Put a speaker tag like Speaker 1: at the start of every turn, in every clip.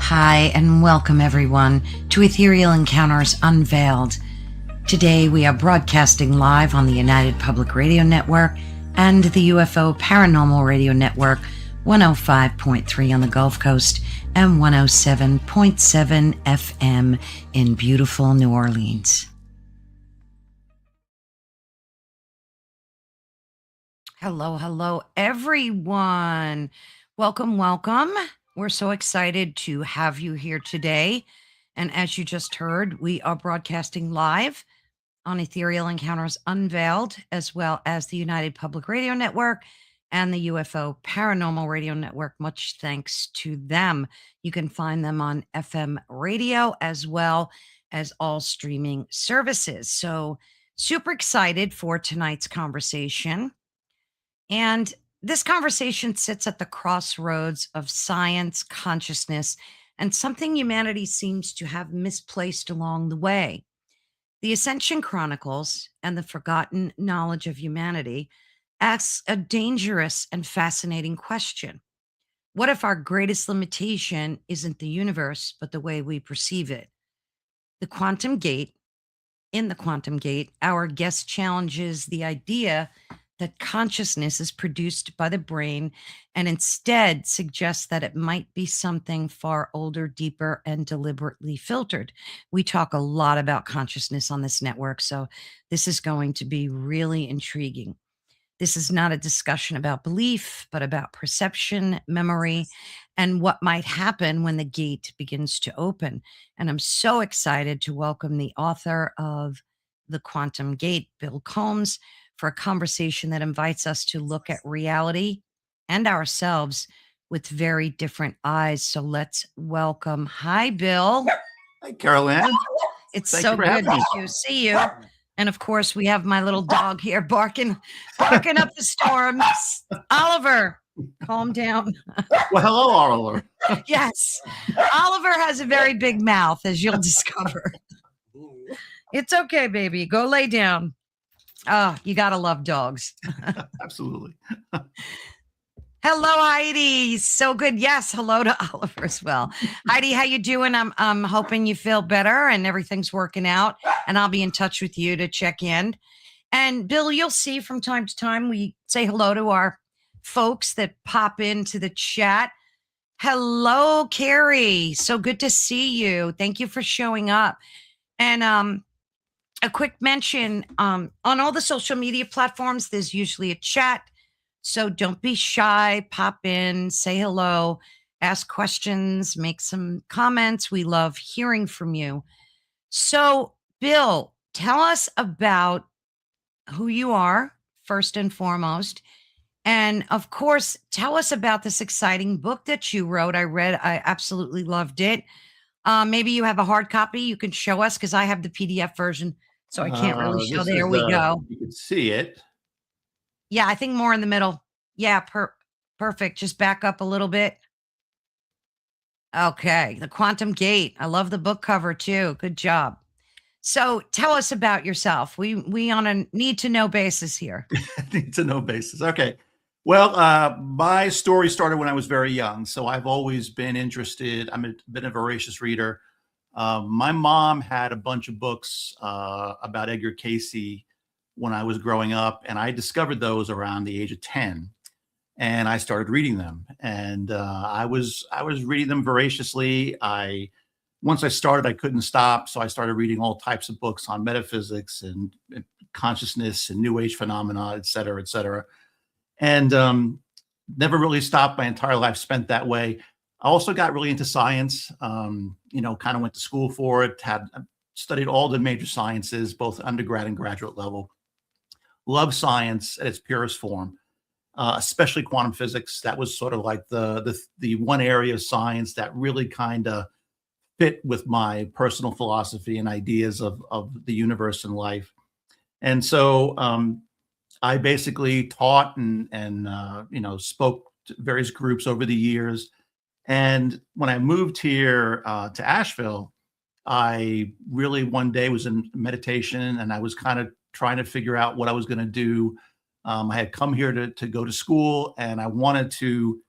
Speaker 1: Hi, and welcome everyone to Ethereal Encounters Unveiled. Today we are broadcasting live on the United Public Radio Network and the UFO Paranormal Radio Network, 105.3 on the Gulf Coast and 107.7 FM in beautiful New Orleans. Hello, everyone. Welcome. We're so excited to have you here today. And as you just heard, we are broadcasting live on Ethereal Encounters Unveiled, as well as the United Public Radio Network and the UFO Paranormal Radio Network. Much thanks to them. You can find them on FM radio as well as all streaming services. So super excited for tonight's conversation. And this conversation sits at the crossroads of science, consciousness, and something humanity seems to have misplaced along the way. The Ascension Chronicles and the Forgotten Knowledge of Humanity asks a dangerous and fascinating question. What if our greatest limitation isn't the universe, but the way we perceive it? In the Quantum Gate, our guest challenges the idea that consciousness is produced by the brain and instead suggests that it might be something far older, deeper, and deliberately filtered. We talk a lot about consciousness on this network, so this is going to be really intriguing. This is not a discussion about belief, but about perception, memory, and what might happen when the gate begins to open. And I'm so excited to welcome the author of The Quantum Gate, Bill Combs, for a conversation that invites us to look at reality and ourselves with very different eyes. So let's welcome. Hi, Bill.
Speaker 2: Hi, Carol-Ann.
Speaker 1: It's so good to see you. And of course, we have my little dog here barking up the storm. Oliver, calm down.
Speaker 2: Well, hello, Oliver.
Speaker 1: Yes. Oliver has a very big mouth, as you'll discover. It's okay, baby. Go lay down. Oh, you gotta love dogs.
Speaker 2: Absolutely.
Speaker 1: Hello, Heidi. So good. Yes, hello to Oliver as well. Heidi, how you doing? I'm hoping you feel better and everything's working out. And I'll be in touch with you to check in. And Bill, you'll see from time to time we say hello to our folks that pop into the chat. Hello, Carrie. So good to see you. Thank you for showing up. And a quick mention, on all the social media platforms, there's usually a chat. So don't be shy, pop in, say hello, ask questions, make some comments. We love hearing from you. So Bill, tell us about who you are, first and foremost. And of course, tell us about this exciting book that you wrote. I absolutely loved it. Maybe you have a hard copy you can show us, because I have the PDF version. So I can't really show. There we go.
Speaker 2: You can see it.
Speaker 1: Yeah, I think more in the middle. Yeah, perfect. Just back up a little bit. Okay, The Quantum Gate. I love the book cover too. Good job. So tell us about yourself. We on a need-to-know basis here.
Speaker 2: Need-to-know basis. Okay. Well, my story started when I was very young. So I've always been interested. I've been a voracious reader. My mom had a bunch of books about Edgar Cayce when I was growing up, and I discovered those around the age of 10, and I started reading them. And I was reading them voraciously. Once I started, I couldn't stop, so I started reading all types of books on metaphysics and consciousness and New Age phenomena, et cetera, and never really stopped. My entire life spent that way. I also got really into science, kind of went to school for it, studied all the major sciences, both undergrad and graduate level. Love science at its purest form, especially quantum physics. That was sort of like the one area of science that really kind of fit with my personal philosophy and ideas of the universe and life. And so I basically taught and spoke to various groups over the years. And when I moved here to Asheville, I really one day was in meditation, and I was kind of trying to figure out what I was going to do. I had come here to go to school, and I wanted to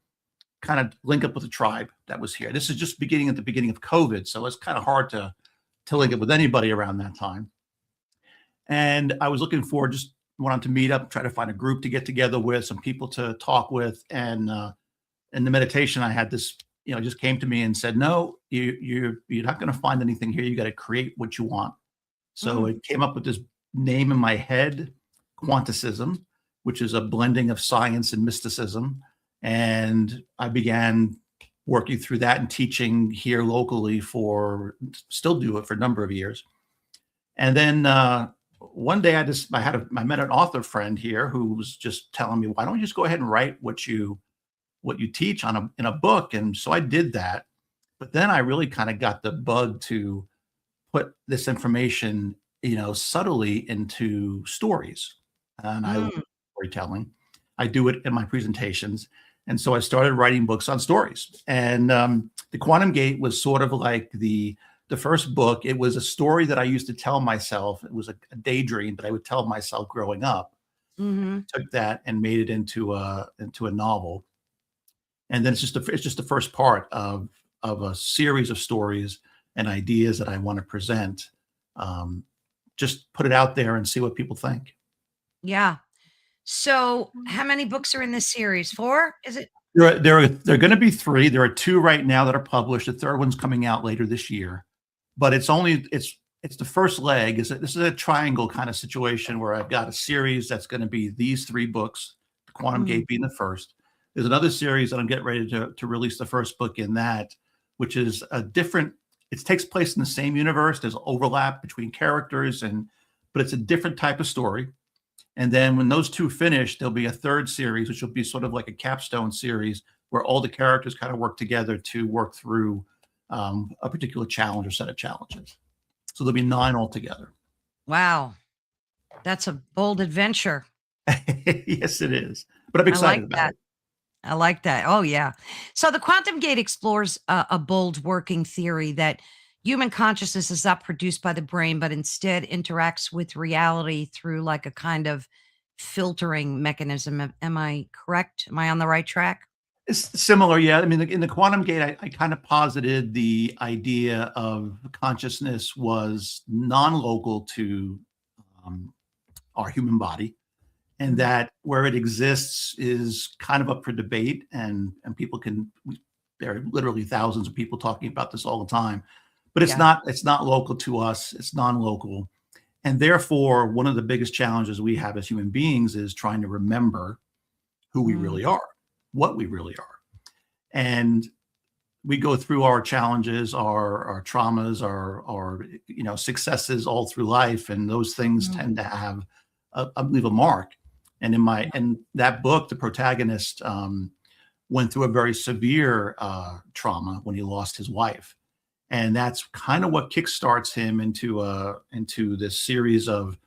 Speaker 2: kind of link up with the tribe that was here. This is just beginning at the beginning of COVID, so it's kind of hard to link up with anybody around that time. And I was looking for, just wanted to meet up, try to find a group to get together with, some people to talk with. And in the meditation, I had this, just came to me and said, no, you're not going to find anything here. You got to create what you want. So it came up with this name in my head, Quanticism, which is a blending of science and mysticism. And I began working through that and teaching here locally still do it for a number of years. And then one day I met an author friend here who was just telling me, why don't you just go ahead and write what you teach in a book? And so I did that. But then I really kind of got the bug to put this information, subtly into stories. And I love storytelling. I do it in my presentations. And so I started writing books on stories. And The Quantum Gate was sort of like the first book. It was a story that I used to tell myself. It was a daydream that I would tell myself growing up. Took that and made it into a novel. And then it's just the first part of a series of stories and ideas that I want to present. Just put it out there and see what people think.
Speaker 1: Yeah. So how many books are in this series? 4? Is it?
Speaker 2: There are going to be 3. There are 2 right now that are published. The third one's coming out later this year. But it's the first leg. This is a triangle kind of situation where I've got a series that's going to be these 3 books, The Quantum Gate being the first. There's another series that I'm getting ready to release the first book in that, which is it takes place in the same universe. There's overlap between characters, but it's a different type of story. And then when those 2 finish, there'll be a third series, which will be sort of like a capstone series where all the characters kind of work together to work through a particular challenge or set of challenges. So there'll be 9 altogether.
Speaker 1: Wow. That's a bold adventure.
Speaker 2: Yes, it is. But I'm excited about it.
Speaker 1: I like that. Oh, yeah. So the Quantum Gate explores a bold working theory that human consciousness is not produced by the brain, but instead interacts with reality through like a kind of filtering mechanism. Am I correct? Am I on the right track?
Speaker 2: It's similar, yeah. I mean, in the Quantum Gate, I kind of posited the idea of consciousness was non-local to our human body, and that where it exists is kind of up for debate, and people there are literally thousands of people talking about this all the time, but it's not local to us. It's non-local. And therefore, one of the biggest challenges we have as human beings is trying to remember who we really are, what we really are. And we go through our challenges, our traumas, our successes all through life, and those things tend to have leave a mark. And in that book, the protagonist went through a very severe trauma when he lost his wife, and that's kind of what kickstarts him into this series of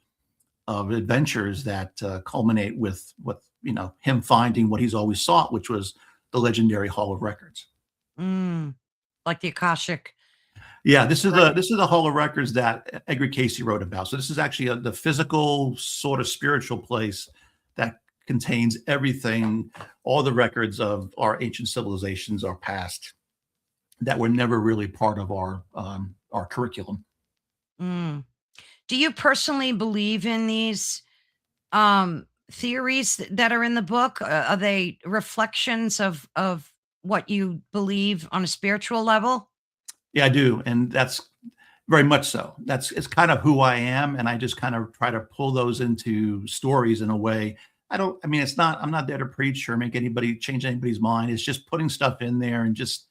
Speaker 2: adventures that culminate with him finding what he's always sought, which was the legendary Hall of Records.
Speaker 1: Like the Akashic.
Speaker 2: Yeah, this is the Hall of Records that Edgar Cayce wrote about. So this is actually the physical sort of spiritual place that contains everything, all the records of our ancient civilizations, our past, that were never really part of our curriculum.
Speaker 1: Do you personally believe in these theories that are in the book? Are they reflections of what you believe on a spiritual level?
Speaker 2: Yeah, I do, and that's very much so. It's kind of who I am, and I just kind of try to pull those into stories in a way. I'm not there to preach or change anybody's mind. It's just putting stuff in there, and just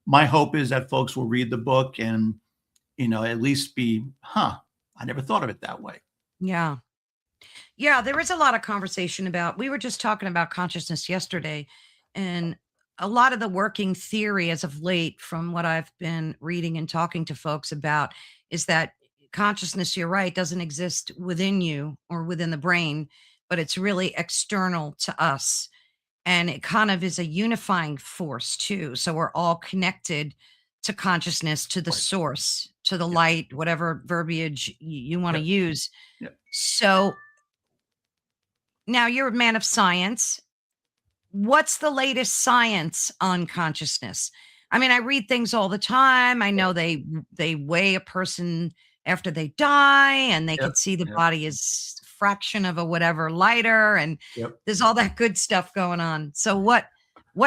Speaker 2: my hope is that folks will read the book and at least be, I never thought of it that way.
Speaker 1: Yeah. Yeah, there is a lot of conversation we were just talking about consciousness yesterday, and a lot of the working theory as of late, from what I've been reading and talking to folks about, is that consciousness, you're right, doesn't exist within you or within the brain, but it's really external to us. And it kind of is a unifying force too. So we're all connected to consciousness, to the source, to the light, whatever verbiage you want to use. So now you're a man of science. what's the latest science on consciousness? I mean, I read things all the time. I know they weigh a person after they die, and they
Speaker 2: Yep.
Speaker 1: could see the
Speaker 2: Yep.
Speaker 1: body is fraction of a whatever lighter, and
Speaker 2: Yep.
Speaker 1: there's all that good stuff going on. So what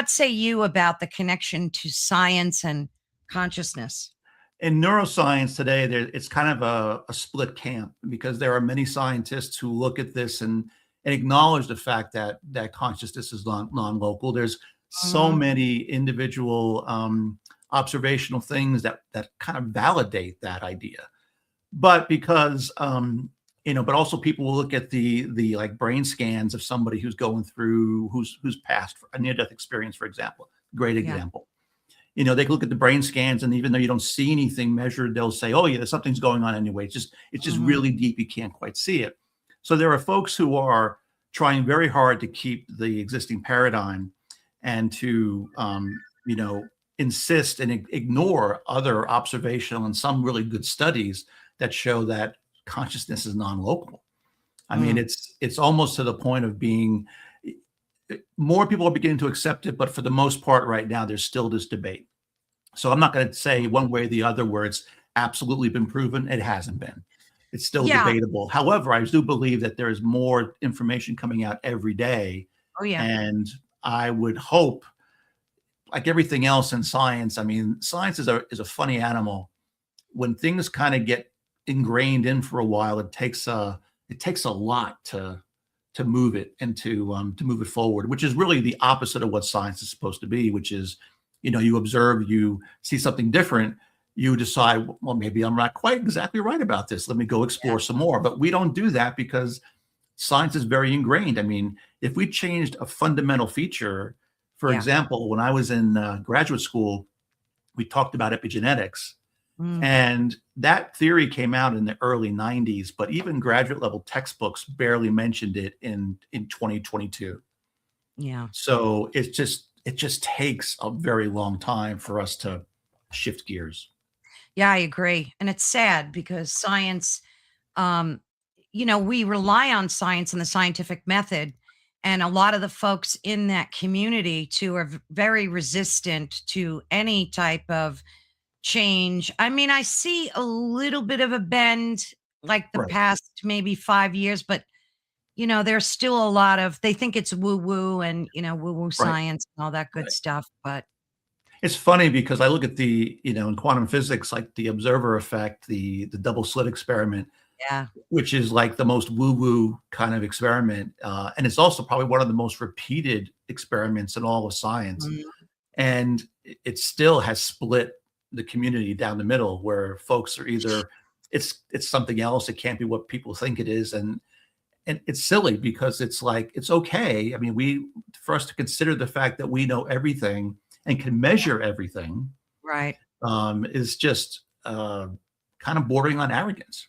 Speaker 1: say you about the connection to science and consciousness?
Speaker 2: In neuroscience today, it's kind of a split camp because there are many scientists who look at this and acknowledge the fact that consciousness is non-local. There's so
Speaker 1: Mhm.
Speaker 2: many individual observational things that kind of validate that idea. But because but also people will look at the like brain scans of somebody who's going through who's passed a near-death experience, for example. Great
Speaker 1: Yeah.
Speaker 2: example. They can look at the brain scans, and even though you don't see anything measured, they'll say, "Oh, yeah, something's going on anyway. It's just
Speaker 1: Mhm.
Speaker 2: really deep. You can't quite see it." So there are folks who are trying very hard to keep the existing paradigm and to insist and ignore other observational and some really good studies that show that consciousness is non-local. I mean,
Speaker 1: Mm.
Speaker 2: it's almost to the point of being more people are beginning to accept it, but for the most part, right now, there's still this debate. So I'm not going to say one way or the other where it's absolutely been proven. It hasn't been. It's still
Speaker 1: Yeah.
Speaker 2: debatable. However, I do believe that there is more information coming out every day,
Speaker 1: Oh, yeah.
Speaker 2: and I would hope, like everything else in science, I mean, science is a funny animal. When things kind of get ingrained in for a while, it takes a lot to move it and to move it forward, which is really the opposite of what science is supposed to be, which is, you observe, you see something different, you decide, well, maybe I'm not quite exactly right about this. Let me go
Speaker 1: Yeah.
Speaker 2: explore some more. But we don't do that because science is very ingrained. I mean, if we changed a fundamental feature, for
Speaker 1: Yeah.
Speaker 2: example, when I was in graduate school, we talked about epigenetics,
Speaker 1: Mm.
Speaker 2: and that theory came out in the early 90s, but even graduate level textbooks barely mentioned it in 2022.
Speaker 1: Yeah.
Speaker 2: So it just takes a very long time for us to shift gears.
Speaker 1: Yeah, I agree. And it's sad because science, um, we rely on science and the scientific method. And a lot of the folks in that community too are very resistant to any type of change. I mean, I see a little bit of a bend like the
Speaker 2: Right,
Speaker 1: past maybe 5 years, but there's still a lot of they think it's woo woo and woo woo
Speaker 2: right,
Speaker 1: science and all that good
Speaker 2: right.
Speaker 1: stuff. But
Speaker 2: It's funny because I look at in quantum physics, like the observer effect, the double slit experiment,
Speaker 1: yeah.
Speaker 2: which is like the most woo-woo kind of experiment. And it's also probably one of the most repeated experiments in all of science.
Speaker 1: Mm,
Speaker 2: And it still has split the community down the middle, where folks are either it's something else, it can't be what people think it is, and it's silly because it's like it's okay. I mean, we for us to consider the fact that we know everything and can measure everything
Speaker 1: right.
Speaker 2: is just kind of bordering on arrogance.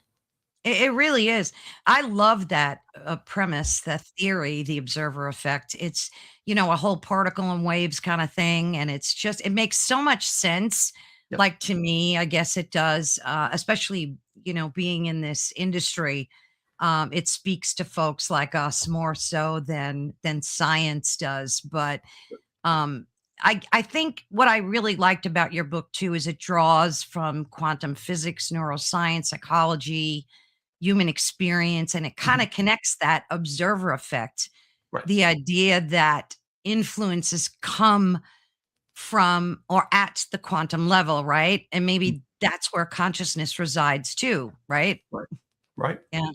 Speaker 1: It really is. I love that, premise, that theory, the observer effect. It's, a whole particle and waves kinda thing, and it makes so much sense,
Speaker 2: Yep.
Speaker 1: like, to me, I guess it does, especially, being in this industry. It speaks to folks like us more so than science does, but um, I think what I really liked about your book too is it draws from quantum physics, neuroscience, psychology, human experience, and it kind
Speaker 2: Mhm.
Speaker 1: of connects that observer effect,
Speaker 2: Right.
Speaker 1: the idea that influences come from or at the quantum level, right? And
Speaker 2: Mhm.
Speaker 1: maybe that's where consciousness resides too, right?
Speaker 2: Right. Right.
Speaker 1: Yeah,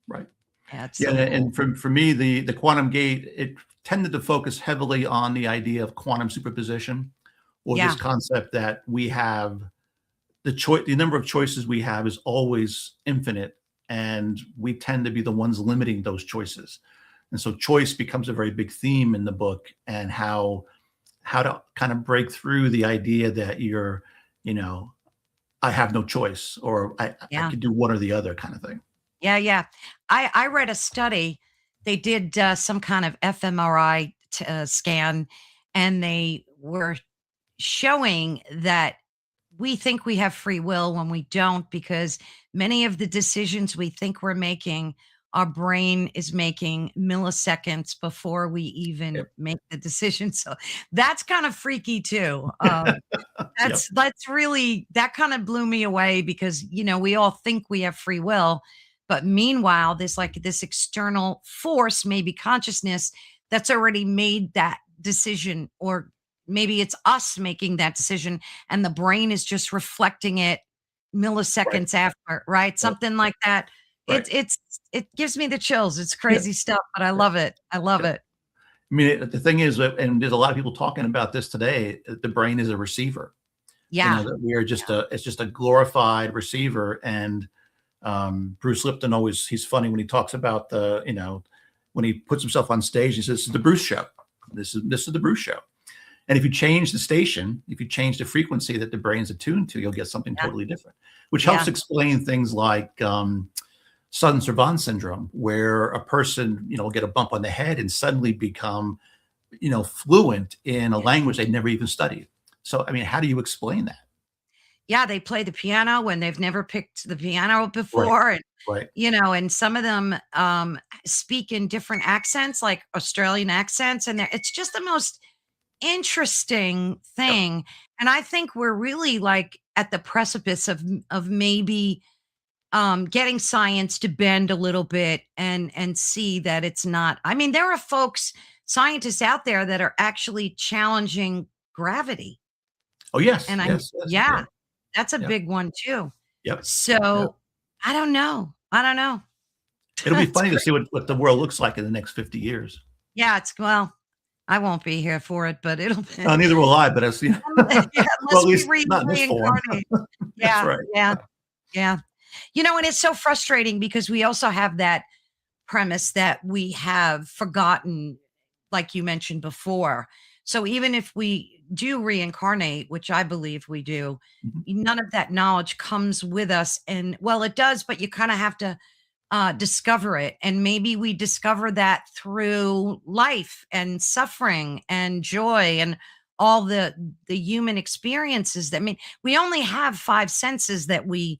Speaker 2: Right.
Speaker 1: yeah, it's
Speaker 2: Yeah,
Speaker 1: so cool.
Speaker 2: and for me, the quantum gate, it tended to focus heavily on the idea of quantum superposition, or this
Speaker 1: Yeah,
Speaker 2: concept that we have the number of choices we have is always infinite, and we tend to be the ones limiting those choices. And so choice becomes a very big theme in the book, and how to kind of break through the idea that you know, I have no choice, or I
Speaker 1: yeah.
Speaker 2: could do one or the other kind of thing.
Speaker 1: Yeah, yeah. I read a study. They did some kind of fMRI scan, and they were showing that we think we have free will when we don't, because many of the decisions we think we're making our brain is making milliseconds before we even
Speaker 2: Yep.
Speaker 1: make the decision. So that's kind of freaky too.
Speaker 2: Yep.
Speaker 1: That's really, that kind of blew me away because, we all think we have free will, but meanwhile, there's like this external force, maybe consciousness, that's already made that decision, or maybe it's us making that decision and the brain is just reflecting it
Speaker 2: Right.
Speaker 1: milliseconds after, right?
Speaker 2: Yep.
Speaker 1: Something like that.
Speaker 2: Right.
Speaker 1: It gives me the chills. It's
Speaker 2: Yeah.
Speaker 1: crazy stuff, but I
Speaker 2: Yeah.
Speaker 1: love it. I love
Speaker 2: Yeah.
Speaker 1: it.
Speaker 2: I mean, the thing is, and there's a lot of people talking about this today, the brain is a receiver.
Speaker 1: Yeah.
Speaker 2: That we are just it's just a glorified receiver. And Bruce Lipton he's funny when he talks about when he puts himself on stage, he says, "This is the Bruce show. This is the Bruce show." And if you change the station, if you change the frequency that the brain's attuned to, you'll get something
Speaker 1: Yeah.
Speaker 2: totally different, which
Speaker 1: Yeah.
Speaker 2: helps explain things like sudden savant syndrome, where a person, will get a bump on the head and suddenly become, fluent in a language they never even studied. So, I mean, how do you explain that?
Speaker 1: Yeah, they play the piano when they've never picked the piano
Speaker 2: Right.
Speaker 1: before, and
Speaker 2: Right.
Speaker 1: and some of them speak in different accents, like Australian accents, and it's just the most interesting
Speaker 2: Yep.
Speaker 1: thing. And I think we're really like at the precipice of maybe getting science to bend a little bit and see that it's not. I mean, there are scientists out there that are actually challenging gravity.
Speaker 2: Oh, yes.
Speaker 1: And
Speaker 2: Yes. Yes.
Speaker 1: yeah,
Speaker 2: Yep.
Speaker 1: that's a
Speaker 2: Yep.
Speaker 1: big one too.
Speaker 2: Yep. Yep.
Speaker 1: So I don't know. I don't know.
Speaker 2: It'll be
Speaker 1: It's
Speaker 2: funny to
Speaker 1: great.
Speaker 2: see what the world looks like in the next 50 years.
Speaker 1: Yeah, well, I won't be here for it, but it'll be
Speaker 2: Neither will I, but as
Speaker 1: yeah,
Speaker 2: well, at
Speaker 1: unless we
Speaker 2: least not in this form.
Speaker 1: reincarnate.
Speaker 2: That's
Speaker 1: Yeah,
Speaker 2: right.
Speaker 1: yeah, yeah. And it's so frustrating because we also have that premise that we have forgotten, like you mentioned before. So even if we do reincarnate, which I believe we do,
Speaker 2: Mhm.
Speaker 1: none of that knowledge comes with us. And well, it does, but you kind of have to discover it. And maybe we discover that through life and suffering and joy and all the human experiences. That, I mean, we only have five senses that we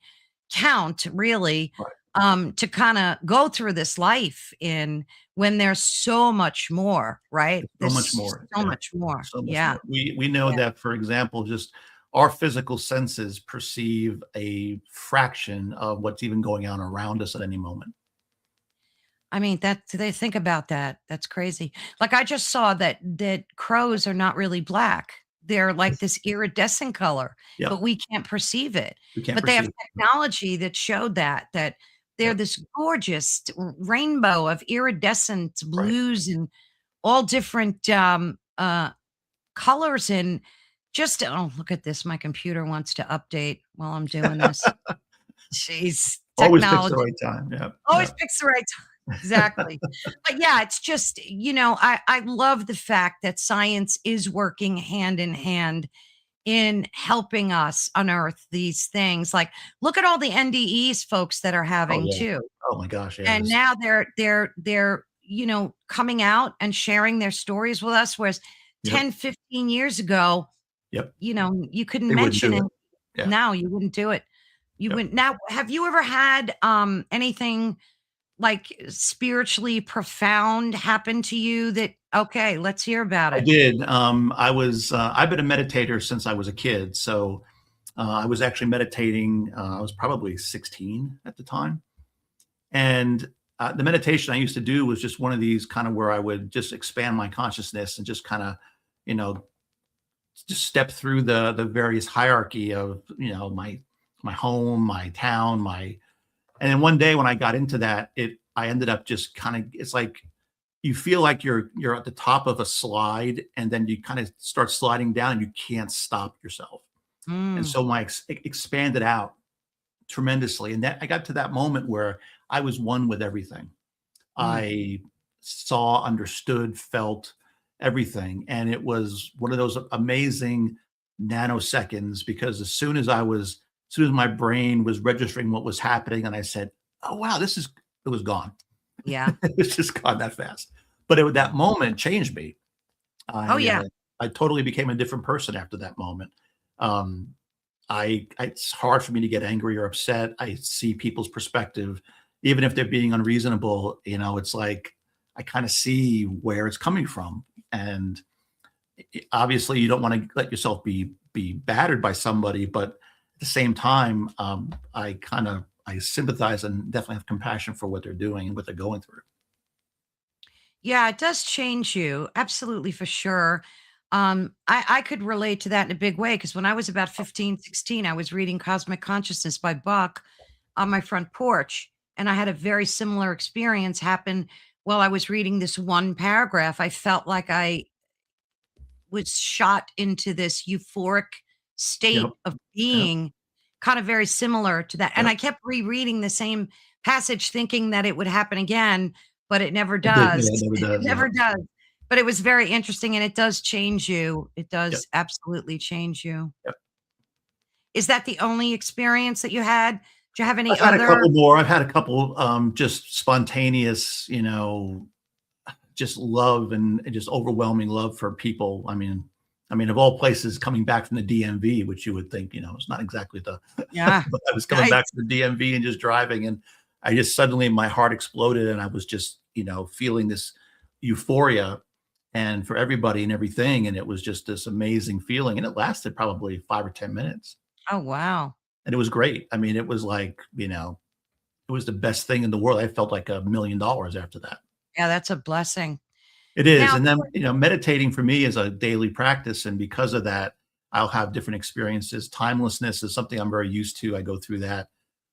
Speaker 1: count really,
Speaker 2: Right.
Speaker 1: to kind of go through this life in, when there's so much more, right?
Speaker 2: So much
Speaker 1: There's
Speaker 2: more.
Speaker 1: so
Speaker 2: Yeah.
Speaker 1: much more.
Speaker 2: So much
Speaker 1: Yeah.
Speaker 2: more. We know
Speaker 1: Yeah.
Speaker 2: that, for example, just our physical senses perceive a fraction of what's even going on around us at any moment.
Speaker 1: I mean, that they think about that. That's crazy. Like I just saw that crows are not really black. They're like this iridescent color, but
Speaker 2: Yep.
Speaker 1: we can't perceive it.
Speaker 2: We can't
Speaker 1: But they have
Speaker 2: perceive.
Speaker 1: technology that showed that they're
Speaker 2: Yep.
Speaker 1: this gorgeous rainbow of iridescent
Speaker 2: Right.
Speaker 1: blues and all different colors, and just, oh, look at this. My computer wants to update while I'm doing this. Jeez,
Speaker 2: Always picks the
Speaker 1: technology.
Speaker 2: right time. Yep.
Speaker 1: Always
Speaker 2: Yep.
Speaker 1: picks the right time. Exactly. But yeah, it's just, I love the fact that science is working hand in hand in helping us unearth these things. Like, look at all the NDEs folks that are
Speaker 2: Oh,
Speaker 1: having
Speaker 2: yeah.
Speaker 1: too.
Speaker 2: Oh my gosh. Yeah.
Speaker 1: And now they're coming out and sharing their stories with us, whereas
Speaker 2: Yep.
Speaker 1: 10, 15 years ago,
Speaker 2: Yep.
Speaker 1: you couldn't
Speaker 2: They wouldn't
Speaker 1: mention
Speaker 2: do
Speaker 1: it.
Speaker 2: it. Yeah.
Speaker 1: Now you wouldn't do it. You
Speaker 2: Yep.
Speaker 1: wouldn't. Now, have you ever had anything like spiritually profound happen to you that, okay, let's hear about
Speaker 2: I
Speaker 1: it.
Speaker 2: did. I've been a meditator since I was a kid. So I was actually meditating. I was probably 16 at the time. And the meditation I used to do was just one of these kind of where I would just expand my consciousness and just kind of, you know, just step through the various hierarchy of, my home, my town, and then one day when I got into that, I ended up just kind of, it's like you feel like you're at the top of a slide and then you kind of start sliding down and you can't stop yourself. And
Speaker 1: Mm,
Speaker 2: so it expanded out tremendously. And that I got to that moment where I was one with everything.
Speaker 1: mm.
Speaker 2: I saw, understood, felt everything. And it was one of those amazing nanoseconds because as soon as my brain was registering what was happening, and I said, "Oh, wow, it was gone."
Speaker 1: Yeah.
Speaker 2: It was just gone that fast. But that moment changed me.
Speaker 1: Oh,
Speaker 2: I,
Speaker 1: yeah.
Speaker 2: uh, I totally became a different person after that moment. Um, it's hard for me to get angry or upset. I see people's perspective even if they're being unreasonable, you know, it's like I kind of see where it's coming from. And obviously you don't want to let yourself be battered by somebody, but at the same time, I sympathize and definitely have compassion for what they're doing and what they're going through.
Speaker 1: Yeah, it does change you. Absolutely, for sure. I could relate to that in a big way because when I was about 15, 16, I was reading Cosmic Consciousness by Buck on my front porch. And I had a very similar experience happen while I was reading this one paragraph. I felt like I was shot into this euphoric
Speaker 2: Yep.
Speaker 1: state of
Speaker 2: Yep.
Speaker 1: being, kind of very similar to that. And
Speaker 2: Yep.
Speaker 1: I kept rereading the same passage thinking that it would happen again, but it never
Speaker 2: It did.
Speaker 1: does.
Speaker 2: Yeah, it never
Speaker 1: It
Speaker 2: does. Yeah.
Speaker 1: never does. But it was very interesting and it does change you. It
Speaker 2: Yep.
Speaker 1: does absolutely change you.
Speaker 2: Yep.
Speaker 1: Is that the only experience that you had? Do you have any
Speaker 2: I've had a
Speaker 1: other?
Speaker 2: couple more. I've had a couple just spontaneous, you know, just love and just overwhelming love for people. I mean, of all places, coming back from the DMV, which you would think, you know, it's not exactly the,
Speaker 1: Yeah.
Speaker 2: but I was coming
Speaker 1: Nice.
Speaker 2: back from the DMV and just driving, and I just suddenly my heart exploded, and I was just, you know, feeling this euphoria, and for everybody and everything, and it was just this amazing feeling, and it lasted probably 5 or 10 minutes,
Speaker 1: Oh, wow.
Speaker 2: and it was great. I mean, it was like, you know, it was the best thing in the world. I felt like $1 million after that.
Speaker 1: Yeah, that's a blessing.
Speaker 2: It is,
Speaker 1: Now,
Speaker 2: and then, you know, meditating for me is a daily practice, and because of that, I'll have different experiences. Timelessness is something I'm very used to. I go through that.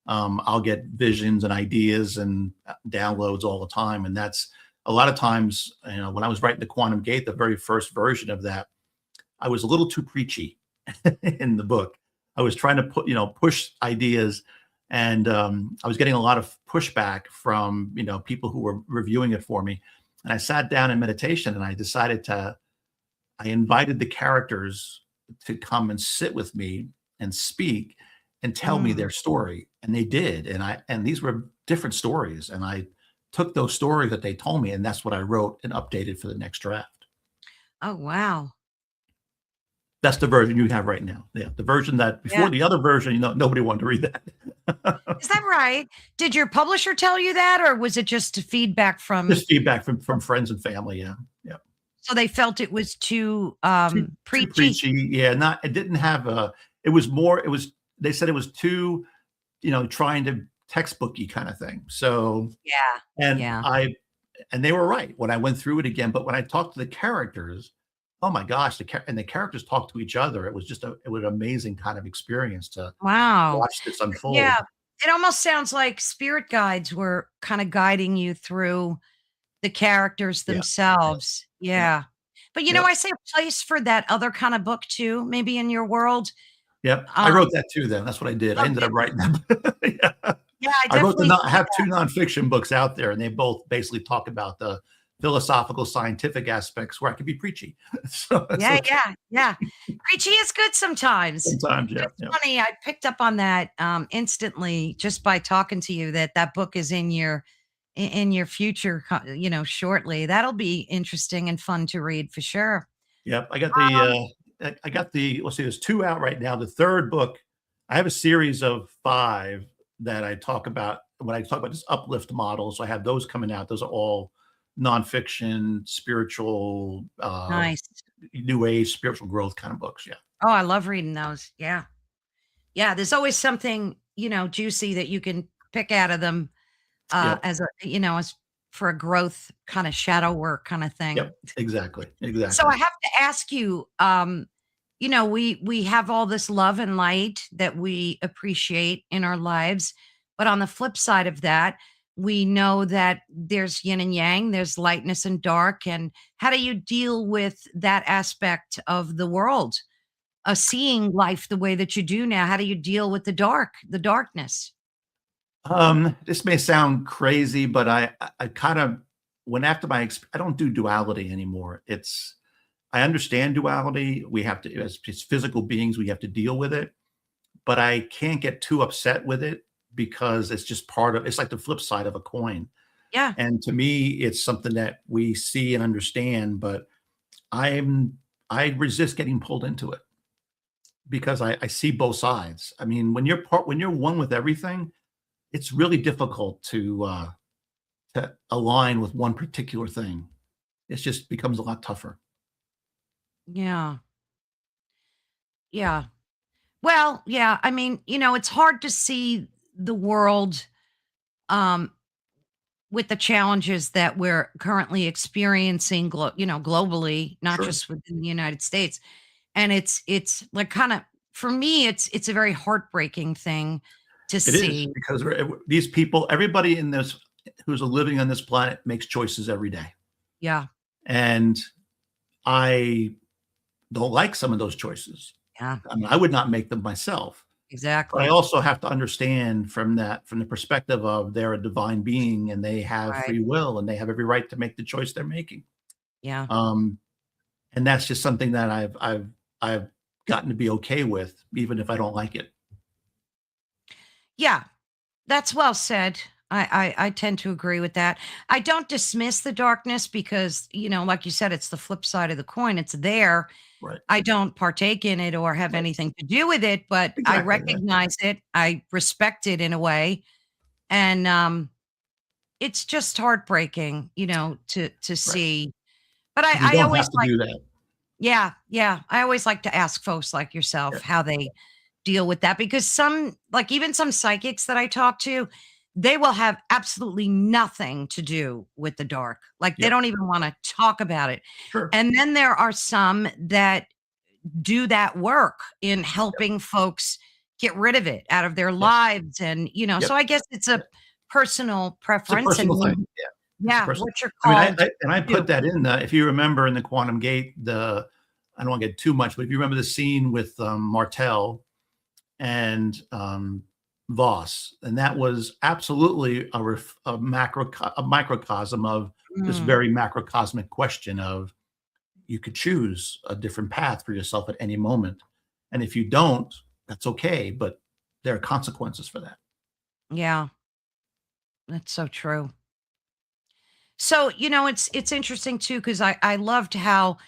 Speaker 2: I'll get visions and ideas and downloads all the time, and that's a lot of times, you know, when I was writing the Quantum Gate, the very first version of that, I was a little too preachy in the book. I was trying to push ideas, and I was getting a lot of pushback from, you know, people who were reviewing it for me. And I sat down in meditation, and I invited the characters to come and sit with me and speak and tell me
Speaker 1: mm,
Speaker 2: their story. And they did. And these were different stories. And I took those stories that they told me, and that's what I wrote and updated for the next draft.
Speaker 1: oh, wow.
Speaker 2: That's the version you have right now. Yeah. The version that before
Speaker 1: Yeah.
Speaker 2: the other version, you know, nobody wanted to read that.
Speaker 1: Is that right? Did your publisher tell you that, or was it just feedback from?
Speaker 2: Just feedback from friends and family. Yeah. Yeah.
Speaker 1: So they felt it was too
Speaker 2: Too
Speaker 1: preachy?
Speaker 2: preachy. Yeah. It didn't have it was more, they said it was too, you know, trying to textbooky kind of thing. So,
Speaker 1: Yeah.
Speaker 2: and
Speaker 1: Yeah.
Speaker 2: and they were right when I went through it again. But when I talked to the characters, oh my gosh, the characters talked to each other. It was just it was an amazing kind of experience to
Speaker 1: Wow.
Speaker 2: watch this unfold.
Speaker 1: Yeah. It almost sounds like spirit guides were kind of guiding you through the characters
Speaker 2: Yeah.
Speaker 1: themselves.
Speaker 2: Yep.
Speaker 1: Yeah. But,
Speaker 2: Yep.
Speaker 1: I see a place for that other kind of book too, maybe in your world.
Speaker 2: Yep. I
Speaker 1: Um,
Speaker 2: wrote that too, then. That's what I did. I
Speaker 1: oh,
Speaker 2: ended
Speaker 1: did
Speaker 2: up
Speaker 1: you?
Speaker 2: writing that. Yeah.
Speaker 1: Yeah, I
Speaker 2: I wrote
Speaker 1: definitely
Speaker 2: I
Speaker 1: see
Speaker 2: have two
Speaker 1: that.
Speaker 2: nonfiction books out there, and they both basically talk about the philosophical, scientific aspects where I could be preachy. So it's
Speaker 1: Yeah,
Speaker 2: okay.
Speaker 1: yeah, yeah. Preachy is good sometimes.
Speaker 2: Sometimes, yeah,
Speaker 1: It's
Speaker 2: yeah.
Speaker 1: funny, I picked up on that, instantly just by talking to you that that book is in your in your future, shortly. That'll be interesting and fun to read for sure.
Speaker 2: Yep.
Speaker 1: Um,
Speaker 2: I got let's see, there's 2 out right now. The 3rd book, I have a series of 5 that I talk about when I talk about this uplift model. So I have those coming out. Those are all nonfiction, spiritual,
Speaker 1: nice.
Speaker 2: new age, spiritual growth kind of books. Yeah.
Speaker 1: Oh, I love reading those. Yeah. Yeah, there's always something, juicy that you can pick out of them,
Speaker 2: Yep.
Speaker 1: as as for a growth kinda shadow work kinda thing.
Speaker 2: Yep. Exactly.
Speaker 1: So I
Speaker 2: Exactly.
Speaker 1: have to ask you, we have all this love and light that we appreciate in our lives, but on the flip side of that, we know that there's yin and yang, there's lightness and dark, and how do you deal with that aspect of the world? Seeing life the way that you do now, how do you deal with the darkness?
Speaker 2: This may sound crazy, but I kind of went after I don't do duality anymore. I understand duality. We have to, as physical beings, we have to deal with it, but I can't get too upset with it because it's just it's like the flip side of a coin.
Speaker 1: Yeah.
Speaker 2: And to me, it's something that we see and understand, but I resist getting pulled into it because I see both sides. I mean, when you're one with everything, it's really difficult to align with one particular thing. It just becomes a lot tougher.
Speaker 1: Yeah. Yeah. Well, yeah, I mean, it's hard to see the world um with the challenges that we're currently experiencing globally, not
Speaker 2: Sure.
Speaker 1: just within the United States. And it's like kind of for me it's a very heartbreaking thing to
Speaker 2: It is
Speaker 1: see.
Speaker 2: because these people, everybody in this who's living on this planet makes choices every day.
Speaker 1: Yeah.
Speaker 2: And I don't like some of those choices.
Speaker 1: Yeah.
Speaker 2: I mean, I would not make them myself. But I
Speaker 1: Exactly.
Speaker 2: also have to understand from the perspective of they're a divine being and they have
Speaker 1: Right.
Speaker 2: free will and they have every right to make the choice they're making.
Speaker 1: Yeah.
Speaker 2: Um, and that's just something that I've gotten to be okay with, even if I don't like it.
Speaker 1: Yeah. That's well said. I tend to agree with that. I don't dismiss the darkness because, like you said, it's the flip side of the coin. It's there.
Speaker 2: Right.
Speaker 1: I don't partake in it or have
Speaker 2: Right.
Speaker 1: anything to do with it, but I
Speaker 2: Exactly. Yeah.
Speaker 1: recognize it. I respect it in a way. And it's just heartbreaking, to
Speaker 2: Right.
Speaker 1: see. But
Speaker 2: But you
Speaker 1: I
Speaker 2: don't
Speaker 1: always
Speaker 2: have to
Speaker 1: like,
Speaker 2: do that.
Speaker 1: yeah, yeah. I always like to ask folks like
Speaker 2: Yeah.
Speaker 1: yourself how they deal with that because like even some psychics that I talk to, they will have absolutely nothing to do with the dark. Like they
Speaker 2: Yep.
Speaker 1: don't even want to talk about it.
Speaker 2: Sure.
Speaker 1: And then there are some that do that work in
Speaker 2: Yep.
Speaker 1: helping folks get rid of it out of their
Speaker 2: Yep.
Speaker 1: lives. And, so
Speaker 2: Yep.
Speaker 1: I guess it's a
Speaker 2: Yep.
Speaker 1: personal
Speaker 2: It's a
Speaker 1: preference and
Speaker 2: personal thing.
Speaker 1: maybe,
Speaker 2: Yeah. It's a
Speaker 1: yeah,
Speaker 2: personal.
Speaker 1: what you're
Speaker 2: I mean,
Speaker 1: called
Speaker 2: I
Speaker 1: to do.
Speaker 2: put that in the, if you remember in the Quantum Gate, I don't want to get too much, but if you remember the scene with Martel and Voss, and that was absolutely a microcosm of this
Speaker 1: Mm,
Speaker 2: very macrocosmic question of you could choose a different path for yourself at any moment, and if you don't, that's okay, but there are consequences for that.
Speaker 1: yeah, that's so true. So, it's interesting too, because I loved how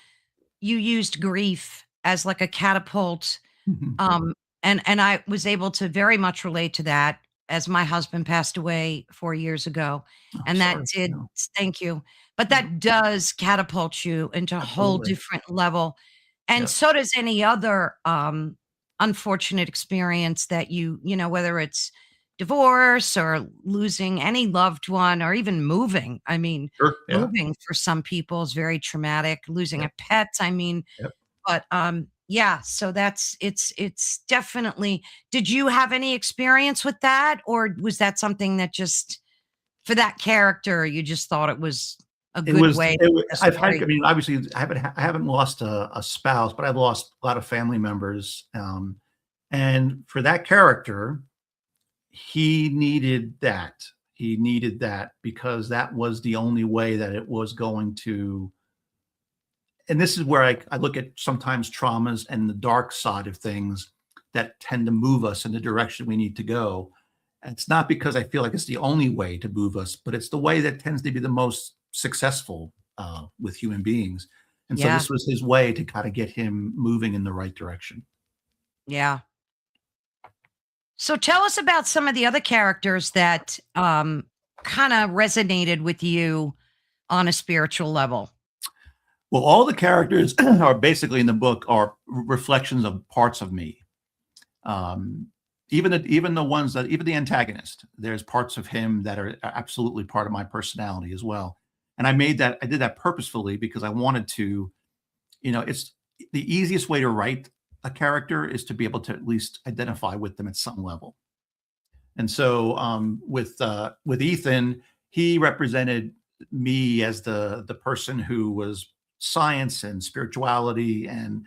Speaker 1: you used grief as like a catapult.
Speaker 2: Mhm.
Speaker 1: Um, and I was able to very much relate to that as my husband passed away 4 years ago,
Speaker 2: Oh, I'm
Speaker 1: and that
Speaker 2: sorry.
Speaker 1: did
Speaker 2: No,
Speaker 1: thank you, but
Speaker 2: no,
Speaker 1: that does catapult you into a whole
Speaker 2: absolutely.
Speaker 1: different level, and
Speaker 2: Yep,
Speaker 1: so does any other, unfortunate experience that whether it's divorce or losing any loved one or even moving. I mean,
Speaker 2: sure, yeah,
Speaker 1: moving for some people is very traumatic, losing
Speaker 2: yep,
Speaker 1: a pet, I mean,
Speaker 2: yep.
Speaker 1: but, yeah, so it's definitely did you have any experience with that, or was that something that just for that character, you just thought it was a
Speaker 2: It
Speaker 1: good
Speaker 2: was
Speaker 1: way to
Speaker 2: it wa
Speaker 1: tell a
Speaker 2: I've had, I
Speaker 1: story?
Speaker 2: mean, obviously, I haven't lost a spouse, but I've lost a lot of family members, and for that character, he needed that. He needed that because that was the only way that it was going to, and this is where I look at sometimes traumas and the dark side of things that tend to move us in the direction we need to go. And it's not because I feel like it's the only way to move us, but it's the way that tends to be the most successful with human beings. And so
Speaker 1: Yeah,
Speaker 2: this was his way to kind of get him moving in the right direction.
Speaker 1: yeah. So tell us about some of the other characters that, kinda resonated with you on a spiritual level.
Speaker 2: Well, all the characters are basically in the book are reflections of parts of me. Um, even the ones that even the antagonist, there's parts of him that are absolutely part of my personality as well. And I did that purposefully because I wanted to, it's the easiest way to write a character is to be able to at least identify with them at some level. And so with Ethan, he represented me as the person who was science and spirituality and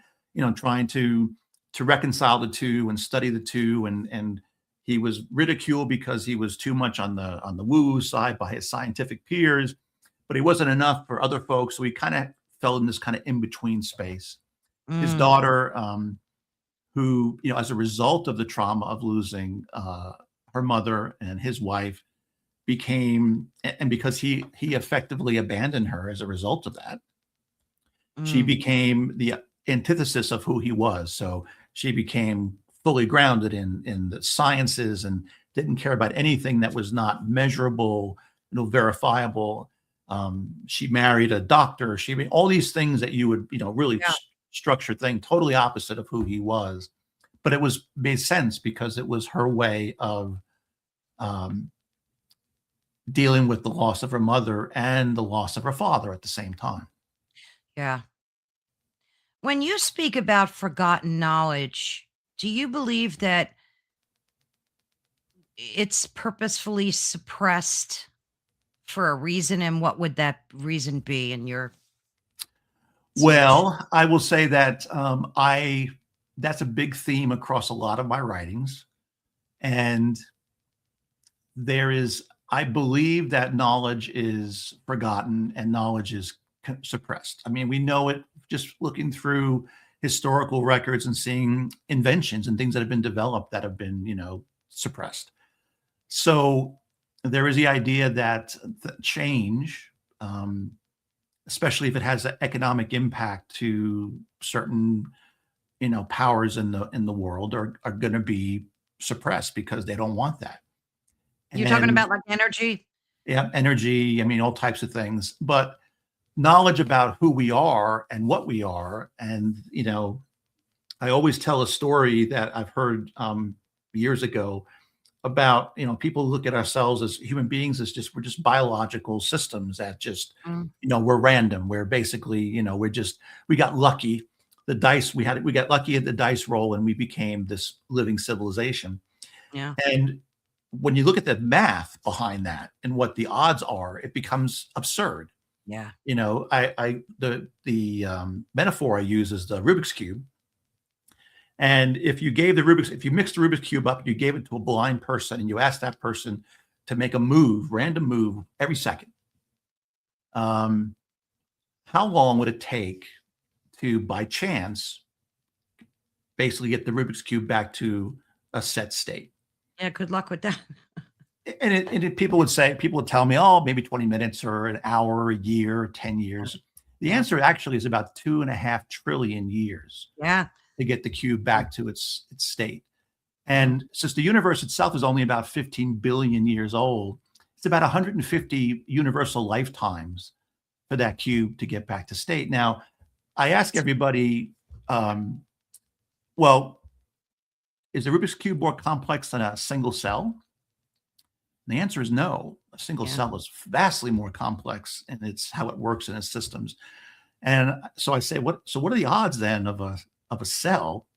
Speaker 2: trying to reconcile the two and study the two, and he was ridiculed because he was too much on the woo side by his scientific peers, but he wasn't enough for other folks, so he kind of fell in this kind of in between space. His
Speaker 1: Mm,
Speaker 2: daughter, who, as a result of the trauma of losing her mother and his wife, and because he effectively abandoned her as a result of that, she
Speaker 1: mm,
Speaker 2: became the antithesis of who he was. So she became fully grounded in the sciences and didn't care about anything that was not measurable, verifiable. She married a doctor. She made all these things that you would, really
Speaker 1: Yeah.
Speaker 2: structure thing, totally opposite of who he was. But it was made sense because it was her way of um, dealing with the loss of her mother and the loss of her father at the same time.
Speaker 1: Yeah. When you speak about forgotten knowledge, do you believe that it's purposefully suppressed for a reason? And what would that reason be in your speech?
Speaker 2: Well, I will say that I that's a big theme across a lot of my writings, and there is I believe that knowledge is forgotten and knowledge is suppressed. I mean, we know it just looking through historical records and seeing inventions and things that have been developed that have been, suppressed. So there is the idea that the change, especially if it has an economic impact to certain, powers in the world, are going to be suppressed because they don't want that.
Speaker 1: You're talking
Speaker 2: And
Speaker 1: about like energy?
Speaker 2: yeah, energy, I mean, all types of things. But knowledge about who we are and what we are, and I always tell a story that I've heard years ago about people look at ourselves as human beings as we're just biological systems that just
Speaker 1: Mm,
Speaker 2: we're random. We're basically we got lucky. The dice we got lucky at the dice roll and we became this living civilization.
Speaker 1: yeah.
Speaker 2: And when you look at the math behind that and what the odds are, it becomes absurd.
Speaker 1: Yeah.
Speaker 2: The metaphor I use is the Rubik's cube. And if you mixed the Rubik's cube up, you gave it to a blind person, and you asked that person to make a random move every second. How long would it take to, by chance, basically get the Rubik's cube back to a set state?
Speaker 1: Yeah. Good luck with that.
Speaker 2: And people would tell me, oh, maybe 20 minutes or an hour, a year, 10 years. The
Speaker 1: Yeah.
Speaker 2: answer actually is about 2.5 trillion years
Speaker 1: Yeah.
Speaker 2: to get the cube back to its state. And since the universe itself is only about 15 billion years old, it's about 150 universal lifetimes for that cube to get back to state. Now, I ask everybody, well, is the Rubik's cube more complex than a single cell? And the answer is no. A single
Speaker 1: Yeah.
Speaker 2: cell is vastly more complex, and it's how it works in its systems. And so I say, what are the odds then of a cell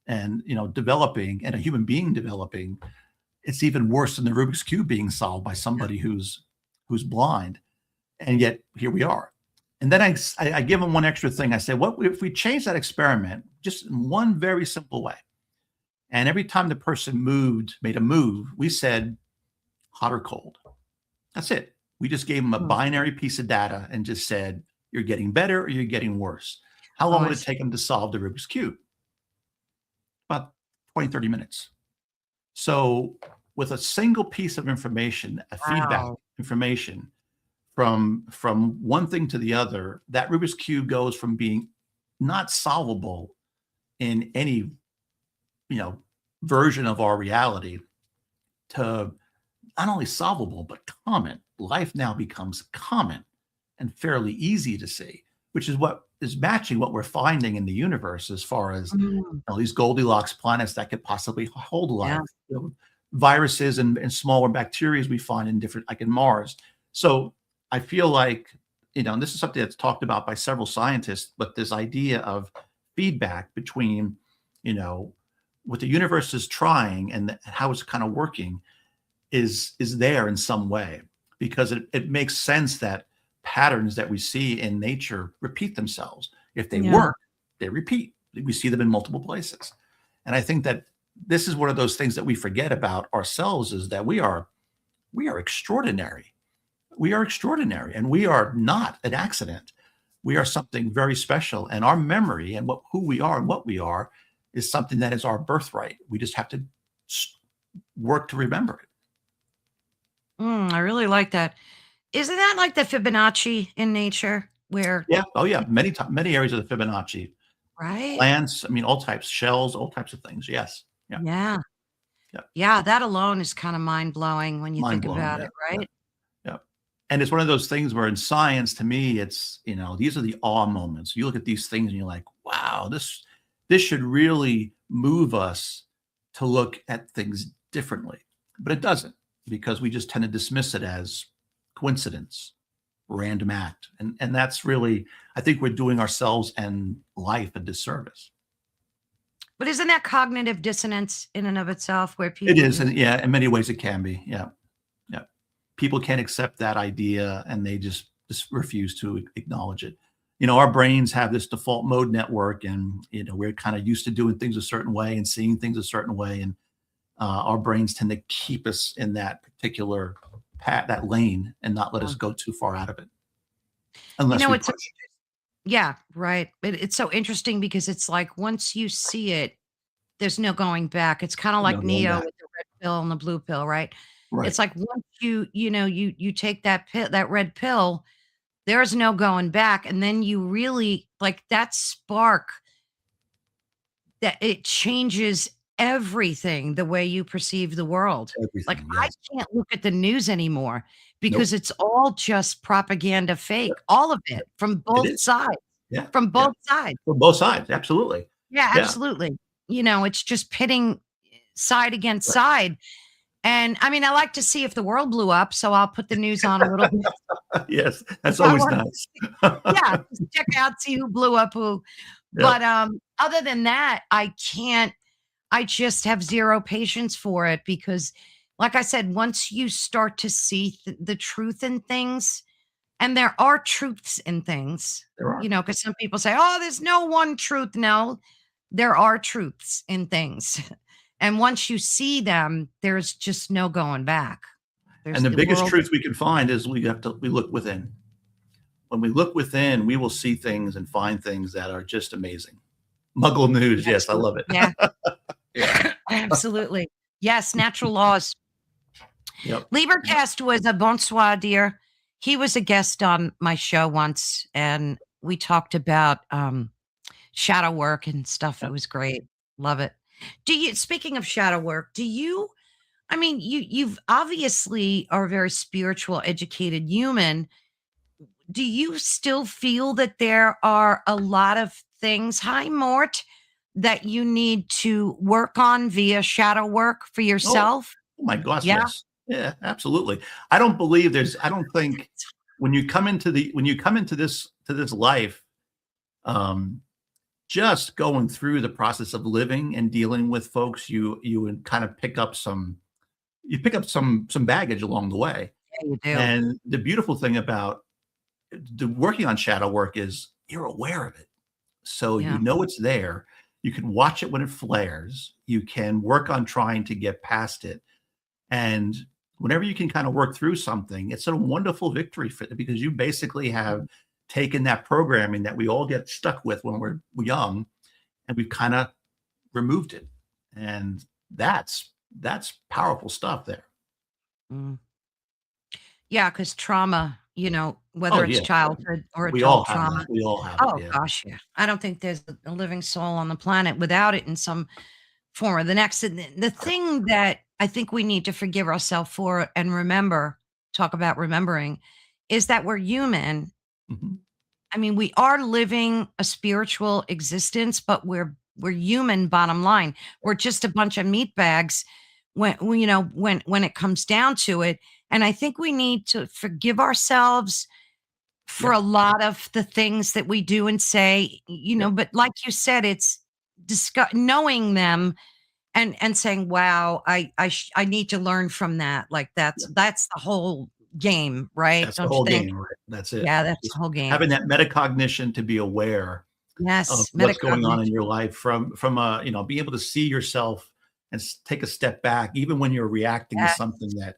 Speaker 2: and developing, and a human being developing? It's even worse than the Rubik's cube being solved by somebody who's blind. And yet here we are. And then I give them one extra thing. I say, what if we change that experiment just in one very simple way? And every time the person made a move, we said hot or cold. That's it. We just gave them a binary piece of data and just said, you're getting better or you're getting worse. How long would it take them to solve the Rubik's cube? About 20, 30 minutes. So with a single piece of information, a feedback information from one thing to the other, that Rubik's cube goes from being not solvable in any version of our reality to not only solvable but common. Life now becomes common and fairly easy to see, which is what is matching what we're finding in the universe as far as these Goldilocks planets that could possibly hold life. Viruses and smaller bacteria we find in different, like in Mars. So I feel like, and this is something that's talked about by several scientists, but this idea of feedback between, what the universe is trying and how it's kind of working is there in some way, because it makes sense that patterns that we see in nature repeat themselves. If they work, they repeat. We see them in multiple places. And I think that this is one of those things that we forget about ourselves, is that we are extraordinary. We are extraordinary, and we are not an accident. We are something very special, and our memory and who we are and what we are is something that is our birthright. We just have to work to remember it.
Speaker 1: I really like that. Isn't that like the Fibonacci in nature where?
Speaker 2: Yeah. Oh yeah. Many areas of the Fibonacci.
Speaker 1: Right?
Speaker 2: Plants, I mean, all types, shells, all types of things. Yes. Yeah.
Speaker 1: Yeah.
Speaker 2: Yeah.
Speaker 1: Yeah, that alone is kind of mind blowing when you
Speaker 2: Mind
Speaker 1: think
Speaker 2: blowing.
Speaker 1: about
Speaker 2: Yeah.
Speaker 1: it,
Speaker 2: Yeah.
Speaker 1: right?
Speaker 2: Yeah. And it's one of those things where in science, to me, it's, these are the awe moments. You look at these things and you're like, wow, this should really move us to look at things differently. But it doesn't, because we just tend to dismiss it as coincidence, random act. And that's really, I think we're doing ourselves and life a disservice.
Speaker 1: But isn't that cognitive dissonance in and of itself where
Speaker 2: It
Speaker 1: people
Speaker 2: is. And
Speaker 1: just,
Speaker 2: yeah, in many ways it can be. Yeah. Yeah. People can't accept that idea and they just refuse to acknowledge it. Our brains have this default mode network, and we're kind of used to doing things a certain way and seeing things a certain way, and our brains tend to keep us in that particular that lane and not let us go too far out of it
Speaker 1: you
Speaker 2: unless
Speaker 1: know,
Speaker 2: we
Speaker 1: it's,
Speaker 2: push.
Speaker 1: yeah, right. It's so interesting because it's like once you see it, there's no going back. It's kind of
Speaker 2: No
Speaker 1: like
Speaker 2: going
Speaker 1: Neo
Speaker 2: back.
Speaker 1: with the red pill and the blue pill, right?
Speaker 2: Right.
Speaker 1: It's like once you take that pill, that red pill, there's no going back. And then you really like that spark that it changes everything the way you perceive the world. Like,
Speaker 2: Everything.
Speaker 1: I
Speaker 2: Yes.
Speaker 1: can't look at the news anymore because
Speaker 2: Nope.
Speaker 1: it's all just propaganda
Speaker 2: Yep.
Speaker 1: fake, all of
Speaker 2: Yep.
Speaker 1: it from
Speaker 2: It
Speaker 1: both
Speaker 2: is.
Speaker 1: sides,
Speaker 2: Yeah.
Speaker 1: from
Speaker 2: Yeah.
Speaker 1: both sides.
Speaker 2: For both sides. Absolutely.
Speaker 1: Yeah,
Speaker 2: Yeah.
Speaker 1: absolutely. It's just pitting side against
Speaker 2: Right.
Speaker 1: side. And I mean, I like to see if the world blew up, so I'll put the news on a little bit.
Speaker 2: Yes. That's
Speaker 1: I
Speaker 2: always
Speaker 1: want
Speaker 2: nice.
Speaker 1: yeah, just check out, see who blew up who.
Speaker 2: Yep.
Speaker 1: But, other than that, I just have zero patience for it because, like I said, once you start to see the truth in things, and there are truths in things,
Speaker 2: There are.
Speaker 1: because some people say, "Oh, there's no one truth." No, there are truths in things. And once you see them, there's just no going back.
Speaker 2: And
Speaker 1: There's
Speaker 2: the
Speaker 1: the
Speaker 2: biggest
Speaker 1: world.
Speaker 2: truth we can find is we look within. When we look within, we will see things and find things that are just amazing. Muggle news. Yes, I
Speaker 1: Absolutely.
Speaker 2: love it.
Speaker 1: Yeah,
Speaker 2: Yeah.
Speaker 1: absolutely. Yes, natural laws.
Speaker 2: Yep.
Speaker 1: Liebercast was a bonsoir, dear. He was a guest on my show once, and we talked about shadow work and stuff. It
Speaker 2: Yep.
Speaker 1: was great. Love it. Speaking of shadow work, I mean, you've obviously are a very spiritual, educated human. Do you still feel that there are a lot of things, hi Mort, that you need to work on via shadow work for
Speaker 2: Oh,
Speaker 1: yourself?
Speaker 2: oh my gosh,
Speaker 1: Yeah.
Speaker 2: yes. Yeah, absolutely. I don't think when you come into this life, um, just going through the process of living and dealing with folks, you would kind of pick up some baggage along the way.
Speaker 1: Yeah, you do.
Speaker 2: And the beautiful thing about the working on shadow work is you're aware of it. So you
Speaker 1: Yeah.
Speaker 2: know it's there. You can watch it when it flares. You can work on trying to get past it. And whenever you can kind of work through something, it's a wonderful victory for because you basically have taken that programming that we all get stuck with when we're young, and we've kind of removed it. And that's powerful stuff there.
Speaker 1: Mm. Yeah, because trauma,
Speaker 2: Oh
Speaker 1: whether it's
Speaker 2: yeah.
Speaker 1: childhood or
Speaker 2: We all
Speaker 1: adult
Speaker 2: have
Speaker 1: trauma.
Speaker 2: that. We all have it.
Speaker 1: Oh
Speaker 2: Yeah.
Speaker 1: gosh, yeah. I don't think there's a living soul on the planet without it in some form or the next. And the thing that I think we need to forgive ourselves for and talk about remembering, is that we're human.
Speaker 2: Mhm.
Speaker 1: I mean, we are living a spiritual existence, but we're human. Bottom line, we're just a bunch of meat bags when it comes down to it. And I think we need to forgive ourselves for a
Speaker 2: Yep.
Speaker 1: lot of the things that we do and say.
Speaker 2: Yep.
Speaker 1: But like you said, it's knowing them and saying, "Wow, I need to learn from that." Like
Speaker 2: Yep.
Speaker 1: that's the whole game, right?
Speaker 2: That's the
Speaker 1: Don't you
Speaker 2: whole
Speaker 1: think?
Speaker 2: game, right? That's it.
Speaker 1: Yeah, that's the
Speaker 2: Just
Speaker 1: whole game.
Speaker 2: having that metacognition to be aware of
Speaker 1: Yes,
Speaker 2: what's going on in
Speaker 1: metacognition.
Speaker 2: your life being able to see yourself and take a step back, even when you're reacting to
Speaker 1: Yes,
Speaker 2: something that,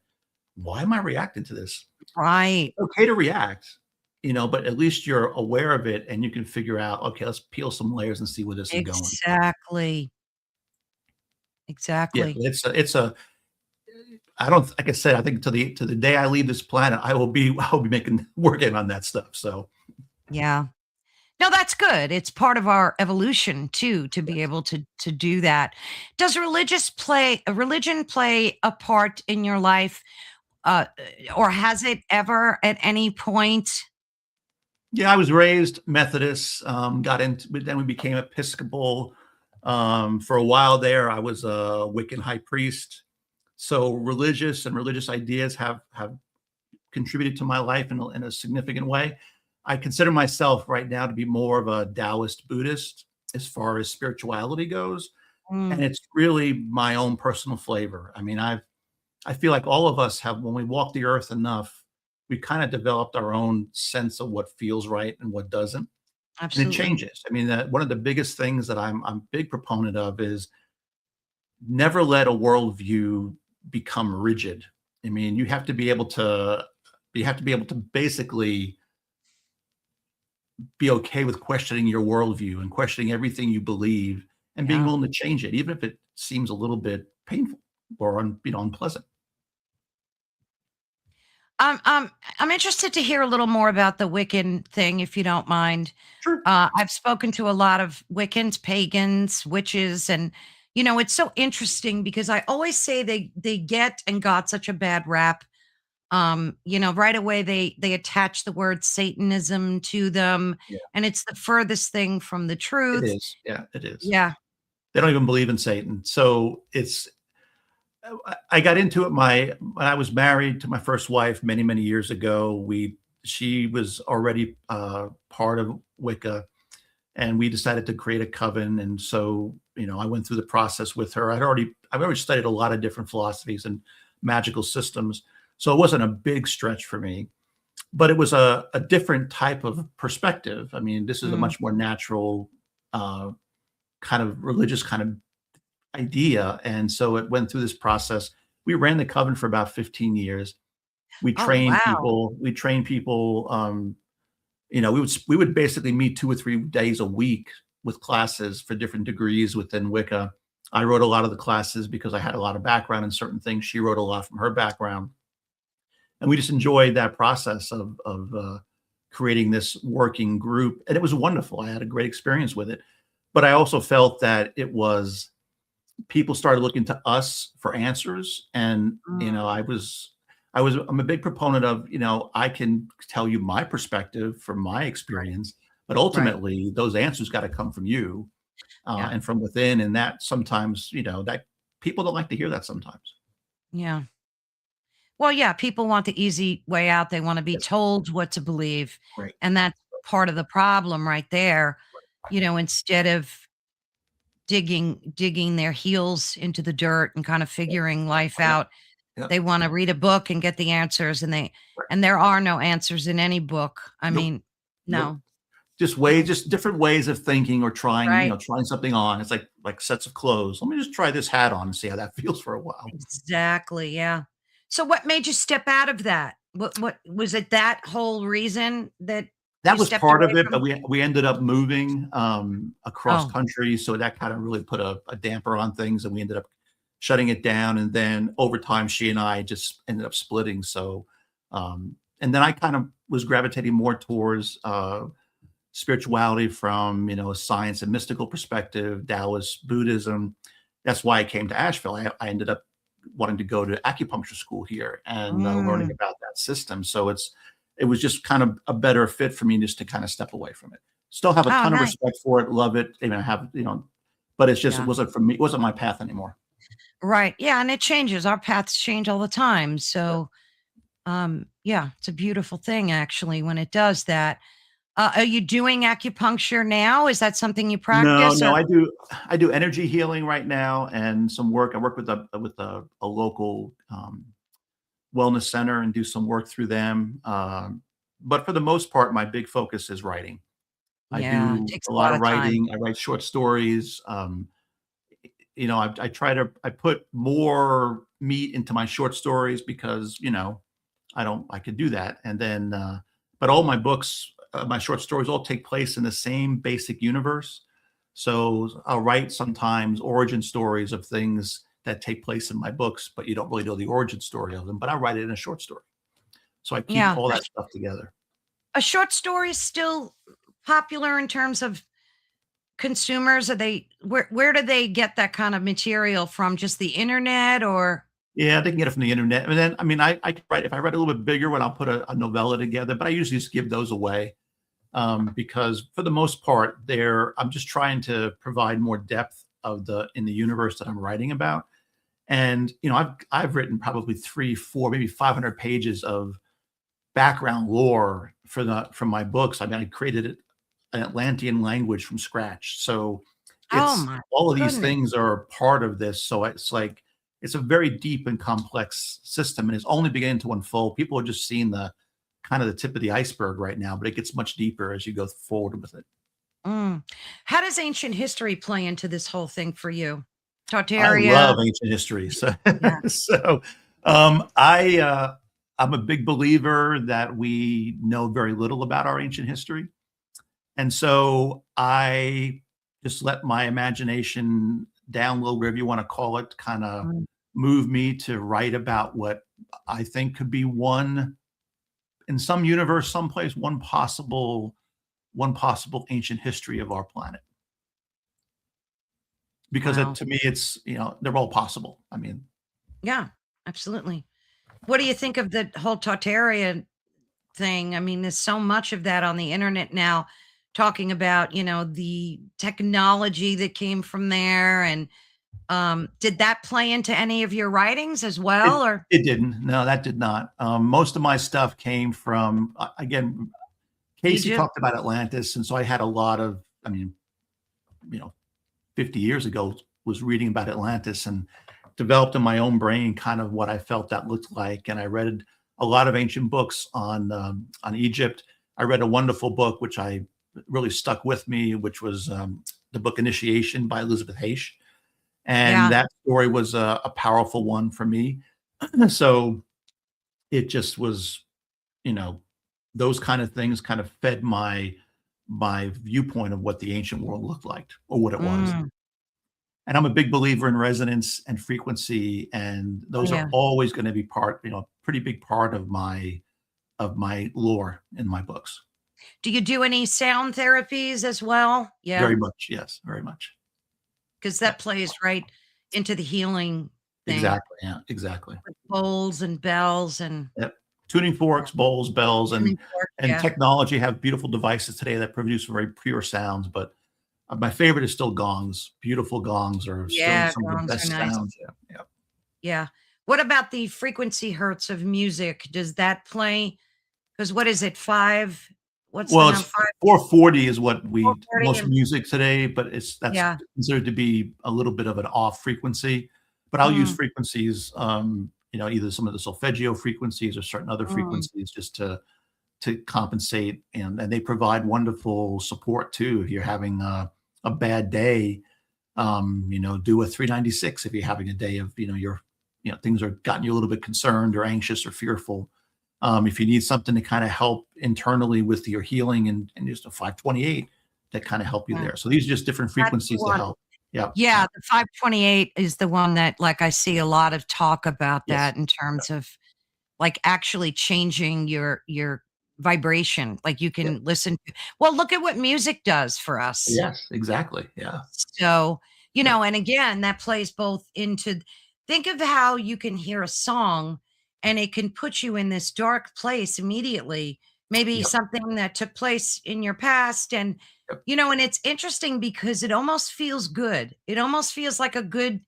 Speaker 2: why am I reacting to this?
Speaker 1: right.
Speaker 2: Okay to react, but at least you're aware of it and you can figure out, okay, let's peel some layers and see where this is going.
Speaker 1: Exactly.
Speaker 2: Yeah,
Speaker 1: Exactly.
Speaker 2: I don't, like I said, I think to the day I leave this planet, I will be working on that stuff. So
Speaker 1: Yeah. No, that's good. It's part of our evolution too, to be
Speaker 2: Yes.
Speaker 1: able to do that. Does religion play a part in your life, uh, or has it ever at any point?
Speaker 2: Yeah, I was raised Methodist, got into but then we became Episcopal. For a while there, I was a Wiccan high priest. So religious ideas have contributed to my life in a significant way. I consider myself right now to be more of a Taoist Buddhist as far as spirituality goes, and
Speaker 1: Mm,
Speaker 2: it's really my own personal flavor. I mean, I feel like all of us have, when we walk the earth enough, we kind of developed our own sense of what feels right and what doesn't, and it
Speaker 1: absolutely.
Speaker 2: changes. I mean, one of the biggest things that I'm a big proponent of is never let a worldview become rigid. I mean, you have to be able to basically be okay with questioning your worldview and questioning everything you believe and being
Speaker 1: Yeah.
Speaker 2: willing to change it, even if it seems a little bit painful or unpleasant.
Speaker 1: Um, um, I'm interested to hear a little more about the Wiccan thing, if you don't mind.
Speaker 2: Sure.
Speaker 1: I've spoken to a lot of Wiccans, pagans, witches, and it's so interesting because I always say they get and got such a bad rap. Right away they attach the word Satanism to them,
Speaker 2: Yeah,
Speaker 1: and it's the furthest thing from the
Speaker 2: it
Speaker 1: truth.
Speaker 2: is. Yeah, it is.
Speaker 1: Yeah.
Speaker 2: They don't even believe in Satan. So it's I got into it when I was married to my first wife many, many years ago. She was already part of Wicca, and we decided to create a coven. And so, I went through the process with her. I've already studied a lot of different philosophies and magical systems, so it wasn't a big stretch for me. But it was a different type of perspective. I mean, this is a
Speaker 1: Mm.
Speaker 2: much more natural, kind of religious kind of idea. And so it went through this process. We ran the coven for about 15 years.
Speaker 1: Oh, wow.
Speaker 2: We trained people. We would basically meet 2 or 3 days a week with classes for different degrees within Wicca. I wrote a lot of the classes because I had a lot of background in certain things. She wrote a lot from her background, and we just enjoyed that process of creating this working group, and it was wonderful. I had a great experience with it, but I also felt that it was people started looking to us for answers, and
Speaker 1: Mm,
Speaker 2: I'm a big proponent of, I can tell you my perspective from my
Speaker 1: right,
Speaker 2: experience, but
Speaker 1: right.
Speaker 2: ultimately those answers got to come from you,
Speaker 1: Yeah,
Speaker 2: and from within. And that sometimes, that people don't like to hear that sometimes.
Speaker 1: yeah. Well, yeah, people want the easy way out. They want to be
Speaker 2: Yes.
Speaker 1: told what to believe,
Speaker 2: Right.
Speaker 1: and that's part of the problem right there. Instead of digging their heels into the dirt and kind of figuring life
Speaker 2: Yeah.
Speaker 1: out,
Speaker 2: Yeah.
Speaker 1: they want to read a book and get the answers,
Speaker 2: Right.
Speaker 1: and there are no answers in any book. I
Speaker 2: Nope.
Speaker 1: mean,
Speaker 2: Nope.
Speaker 1: no, no,
Speaker 2: Just different ways of thinking or
Speaker 1: right?
Speaker 2: trying something on. It's like sets of clothes. Let me just try this hat on and see how that feels for a while.
Speaker 1: Exactly, yeah. So what made you step out of that? What was it, that whole reason that you
Speaker 2: That was
Speaker 1: stepped
Speaker 2: part
Speaker 1: away
Speaker 2: of it,
Speaker 1: from?
Speaker 2: but we ended up moving, across
Speaker 1: Oh,
Speaker 2: country, so that kinda really put a damper on things, and we ended up shutting it down. And then over time, she and I just ended up splitting. So, and then I kind of was gravitating more towards, spirituality from, a science and mystical perspective, Taoist Buddhism. That's why I came to Asheville. I ended up wanting to go to acupuncture school here and learning
Speaker 1: mm.
Speaker 2: about that system. So it was just kind of a better fit for me just to kind of step away from it. Still have a
Speaker 1: Oh,
Speaker 2: ton of
Speaker 1: nice.
Speaker 2: respect for it, love it, have, but it
Speaker 1: Yeah.
Speaker 2: wasn't for me, it wasn't my path anymore.
Speaker 1: Right. Yeah, and it changes. Our paths change all the time.
Speaker 2: Yeah.
Speaker 1: So, yeah, it's a beautiful thing actually when it does that. Are you doing acupuncture now? Is that something you
Speaker 2: No,
Speaker 1: practice
Speaker 2: no,
Speaker 1: or?
Speaker 2: I do energy healing right now and some work. I work with a local wellness center and do some work through them. But for the most part, my big focus is writing. I
Speaker 1: Yeah, it
Speaker 2: do
Speaker 1: takes
Speaker 2: a
Speaker 1: a lot
Speaker 2: lot of
Speaker 1: of time.
Speaker 2: writing. I write short stories. I put more meat into my short stories because, I could do that. And then, but all my books, my short stories all take place in the same basic universe. So I'll write sometimes origin stories of things that take place in my books, but you don't really know the origin story of them, but I write it in a short story. So I keep
Speaker 1: Yeah,
Speaker 2: all that stuff together.
Speaker 1: a short story is still popular in terms of consumers? Are they where do they get that kind of material from? Just the internet or?
Speaker 2: Yeah, they can get it from the internet. And then, I mean, I could write, if I write a little bit bigger one, I'll put a novella together, but I usually just give those away. Because for the most part, I'm just trying to provide more depth in the universe that I'm writing about. And, I've written probably 3, 4, maybe 500 pages of background lore from my books. I mean, I created an Atlantean language from scratch. So
Speaker 1: Oh
Speaker 2: it's
Speaker 1: my
Speaker 2: all of these
Speaker 1: goodness.
Speaker 2: things are part of this. So it's like it's a very deep and complex system, and it's only beginning to unfold. People are just seeing the kind of the tip of the iceberg right now, but it gets much deeper as you go forward with it.
Speaker 1: Mm. How does ancient history play into this whole thing for you?
Speaker 2: I
Speaker 1: Tartaria?
Speaker 2: love ancient history. So,
Speaker 1: Yeah.
Speaker 2: so I'm a big believer that we know very little about our ancient history. And so I just let my imagination download, whatever you want to call it, kind of
Speaker 1: Mm.
Speaker 2: move me to write about what I think could be in some universe, someplace, one possible ancient history of our planet. Because
Speaker 1: Wow.
Speaker 2: to me, it's, they're all possible. I mean,
Speaker 1: Yeah, absolutely. What do you think of the whole Tartaria thing? I mean, there's so much of that on the internet now talking about, the technology that came from there. And did that play into any of your writings as
Speaker 2: it
Speaker 1: well? Or
Speaker 2: it didn't. No, that did not. Most of my stuff came from, again, Casey
Speaker 1: Egypt?
Speaker 2: talked about Atlantis, and so I had a lot of, I mean, you know, 50 years ago was reading about Atlantis and developed in my own brain kind of what I felt that looked like. And I read a lot of ancient books on Egypt. I read a wonderful book which I really stuck with me, which was the book Initiation by Elizabeth Heish, and
Speaker 1: Yeah.
Speaker 2: that story was a powerful one for me. So it just was, you know, those kind of things kind of fed my viewpoint of what the ancient world looked like or what it was.
Speaker 1: Mm.
Speaker 2: And I'm a big believer in resonance and frequency, and
Speaker 1: Oh,
Speaker 2: those are
Speaker 1: yeah.
Speaker 2: always going to be a pretty big part of my lore in my books.
Speaker 1: Do you do any sound therapies as well? Yeah.
Speaker 2: Very much, yes, very much.
Speaker 1: Because
Speaker 2: Yeah,
Speaker 1: that plays right into the healing thing
Speaker 2: exactly. Yeah, exactly.
Speaker 1: with bowls and bells and
Speaker 2: Yep. Tuning
Speaker 1: yeah.
Speaker 2: forks, bowls, bells,
Speaker 1: Tuning
Speaker 2: and
Speaker 1: forks,
Speaker 2: and
Speaker 1: yeah.
Speaker 2: technology have beautiful devices today that produce very pure sounds. But my favorite is still gongs. Beautiful gongs are still
Speaker 1: Yeah,
Speaker 2: some of the
Speaker 1: gongs are
Speaker 2: best
Speaker 1: nice.
Speaker 2: sounds. Yeah, yeah.
Speaker 1: Yeah. What about the frequency hertz of music? Does that play? Because what is it, 5? What's the
Speaker 2: Well,
Speaker 1: number?
Speaker 2: it's 440 is what
Speaker 1: 440
Speaker 2: most
Speaker 1: and
Speaker 2: music today, but that's
Speaker 1: yeah.
Speaker 2: considered to be a little bit of an off frequency. But I'll use
Speaker 1: Mm,
Speaker 2: frequencies, either some of the solfeggio frequencies or certain other
Speaker 1: mm,
Speaker 2: frequencies just to compensate, and they provide wonderful support too. If you're having a bad day, do a 396. If you're having a day of, things are gotten you a little bit concerned or anxious or fearful. If you need something to kind of help internally with your healing, and just a 528 that kind of help you
Speaker 1: yeah,
Speaker 2: there. So these are just different
Speaker 1: that's the
Speaker 2: frequencies to
Speaker 1: one.
Speaker 2: help. Yeah.
Speaker 1: Yeah,
Speaker 2: Yeah.
Speaker 1: the 528 is the one that, like, I see a lot of talk about
Speaker 2: Yes.
Speaker 1: that in terms of, like, actually changing your vibration, like, you
Speaker 2: Yeah.
Speaker 1: can listen to well, look at what music does for us.
Speaker 2: Yes. Exactly. Yeah.
Speaker 1: So,
Speaker 2: Yeah.
Speaker 1: and again, that plays both into think of how you can hear a song and it can put you in this dark place immediately, maybe
Speaker 2: Yep.
Speaker 1: something that took place in your past. And,
Speaker 2: Yep.
Speaker 1: and it's interesting because it almost feels good. It almost feels like a good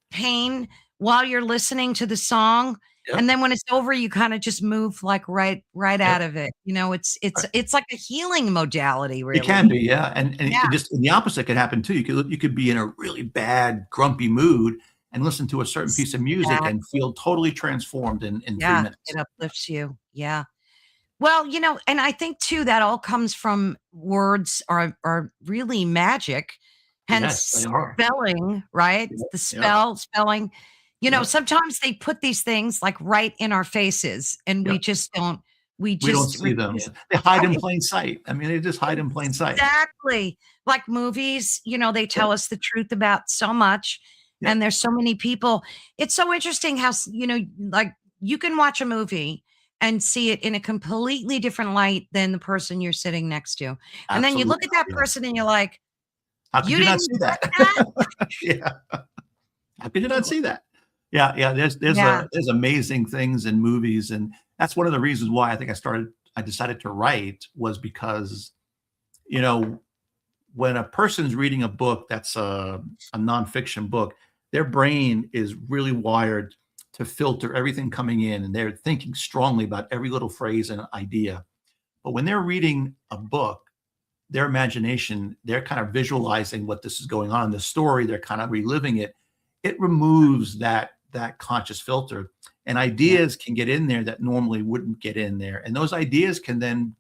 Speaker 1: pain while you're listening to the song. And
Speaker 2: Yep.
Speaker 1: then when it's over, you kind of just move like right
Speaker 2: Yep.
Speaker 1: out of it. It's it's
Speaker 2: Right.
Speaker 1: it's like a healing modality,
Speaker 2: It can
Speaker 1: really.
Speaker 2: be, yeah, and
Speaker 1: Yeah,
Speaker 2: it just and the opposite could happen too. You could be in a really bad, grumpy mood and listen to a certain piece of music and
Speaker 1: exactly.
Speaker 2: feel totally transformed in 3
Speaker 1: Yeah, it
Speaker 2: minutes.
Speaker 1: uplifts you. Yeah. Well, and I think too that all comes from words are really magic,
Speaker 2: Yes, they
Speaker 1: hence
Speaker 2: are.
Speaker 1: spelling, right?
Speaker 2: Yep,
Speaker 1: The
Speaker 2: yep,
Speaker 1: spelling.
Speaker 2: yep,
Speaker 1: Sometimes they put these things like right in our faces and we
Speaker 2: yep.
Speaker 1: just don't we
Speaker 2: We don't
Speaker 1: just
Speaker 2: see them.
Speaker 1: refuse.
Speaker 2: They hide in
Speaker 1: Right.
Speaker 2: plain sight. I mean, they just hide in plain sight.
Speaker 1: Exactly. Like movies, they
Speaker 2: Yep,
Speaker 1: tell us the truth about so much,
Speaker 2: yep,
Speaker 1: and there's so many people. It's so interesting how, like you can watch a movie and see it in a completely different light than the person you're sitting next to. And then you look
Speaker 2: Absolutely.
Speaker 1: at that
Speaker 2: Yeah.
Speaker 1: person and you're like,
Speaker 2: How could
Speaker 1: you
Speaker 2: you not
Speaker 1: didn't
Speaker 2: see that?
Speaker 1: get that?
Speaker 2: Yeah. How could you not see that? Yeah, yeah.
Speaker 1: Yeah.
Speaker 2: There's amazing things in movies, and that's one of the reasons why I think I decided to write, was because, you know, when a person's reading a book that's a nonfiction book, their brain is really wired to filter everything coming in, and they're thinking strongly about every little phrase and idea. But when they're reading a book, their imagination, they're kind of visualizing what this is going on in the story. They're kind of reliving it. It removes that conscious filter, and
Speaker 1: Yeah.
Speaker 2: ideas can get in there that normally wouldn't get in there. And those ideas can then,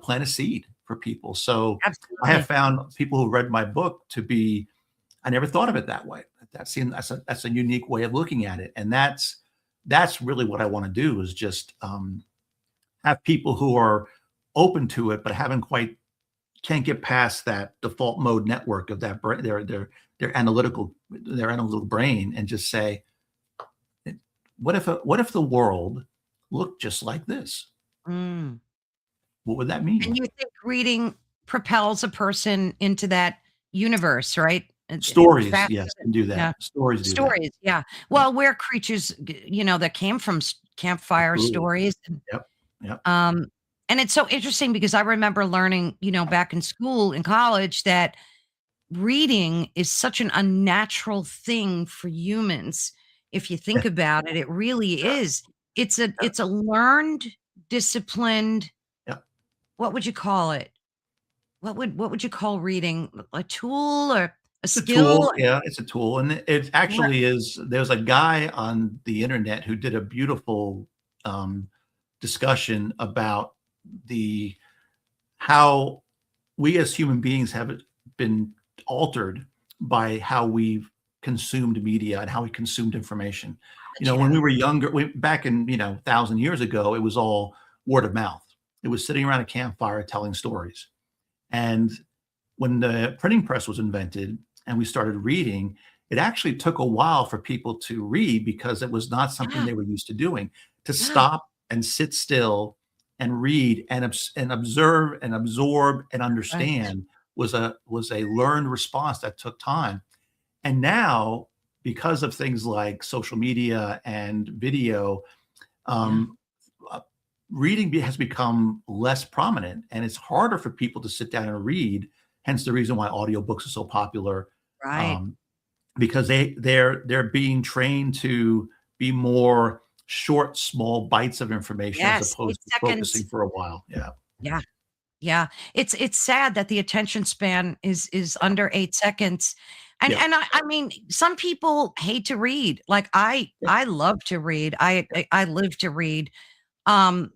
Speaker 2: plant a seed for people. So I have
Speaker 1: Absolutely.
Speaker 2: found people who read my book to be, I never thought of it that way. That's a unique way of looking at it. And that's really what I want to do, is just have people who are open to it, but haven't quite can't get past that default mode network of that their analytical brain, and just say, what if the world looked just like this?
Speaker 1: Mm.
Speaker 2: What would that
Speaker 1: And
Speaker 2: mean?
Speaker 1: you think reading propels a person into that universe, right?
Speaker 2: Stories,
Speaker 1: Faster
Speaker 2: yes,
Speaker 1: than,
Speaker 2: can do that.
Speaker 1: yeah.
Speaker 2: Stories do that.
Speaker 1: Stories, yeah.
Speaker 2: Yeah,
Speaker 1: Well, we're creatures, that came from campfire
Speaker 2: absolutely.
Speaker 1: stories.
Speaker 2: Yep, yep.
Speaker 1: Um, and it's so interesting because I remember learning, back in school, in college, that reading is such an unnatural thing for humans. If you think about it, it really
Speaker 2: Sure.
Speaker 1: is. It's a
Speaker 2: Yeah,
Speaker 1: it's a learned, disciplined,
Speaker 2: yeah.
Speaker 1: what would you call it? What would you call reading? A tool or a
Speaker 2: It's a tool,
Speaker 1: skill?
Speaker 2: yeah, it's a tool, and it
Speaker 1: What
Speaker 2: actually is. There's a guy on the internet who did a beautiful, um, discussion about the how we as human beings have been altered by how we've consumed media and how we consumed information. When we
Speaker 1: yeah.
Speaker 2: were younger, back in, 1,000 years ago, it was all word of mouth. It was sitting around a campfire telling stories. And when the printing press was invented and we started reading, it actually took a while for people to read, because it was not something
Speaker 1: Yeah,
Speaker 2: they were used to doing. To
Speaker 1: yeah,
Speaker 2: stop and sit still and read and observe and absorb and
Speaker 1: right.
Speaker 2: understand was a learned response that took time. And now, because of things like social media and video,
Speaker 1: Yeah,
Speaker 2: um, uh, reading has become less prominent, and it's harder for people to sit down and read. Hence the reason why audiobooks are so popular,
Speaker 1: right.
Speaker 2: um, because they're being trained to be more short, small bites of information, as
Speaker 1: Yes, 8
Speaker 2: opposed to
Speaker 1: seconds.
Speaker 2: focusing for a while. Yeah,
Speaker 1: Yeah, yeah. It's sad that the attention span is
Speaker 2: yeah,
Speaker 1: under 8 seconds. And
Speaker 2: yeah,
Speaker 1: and I mean, some people hate to read. Like,
Speaker 2: yeah,
Speaker 1: I love to read.
Speaker 2: yeah,
Speaker 1: I live to read. Um,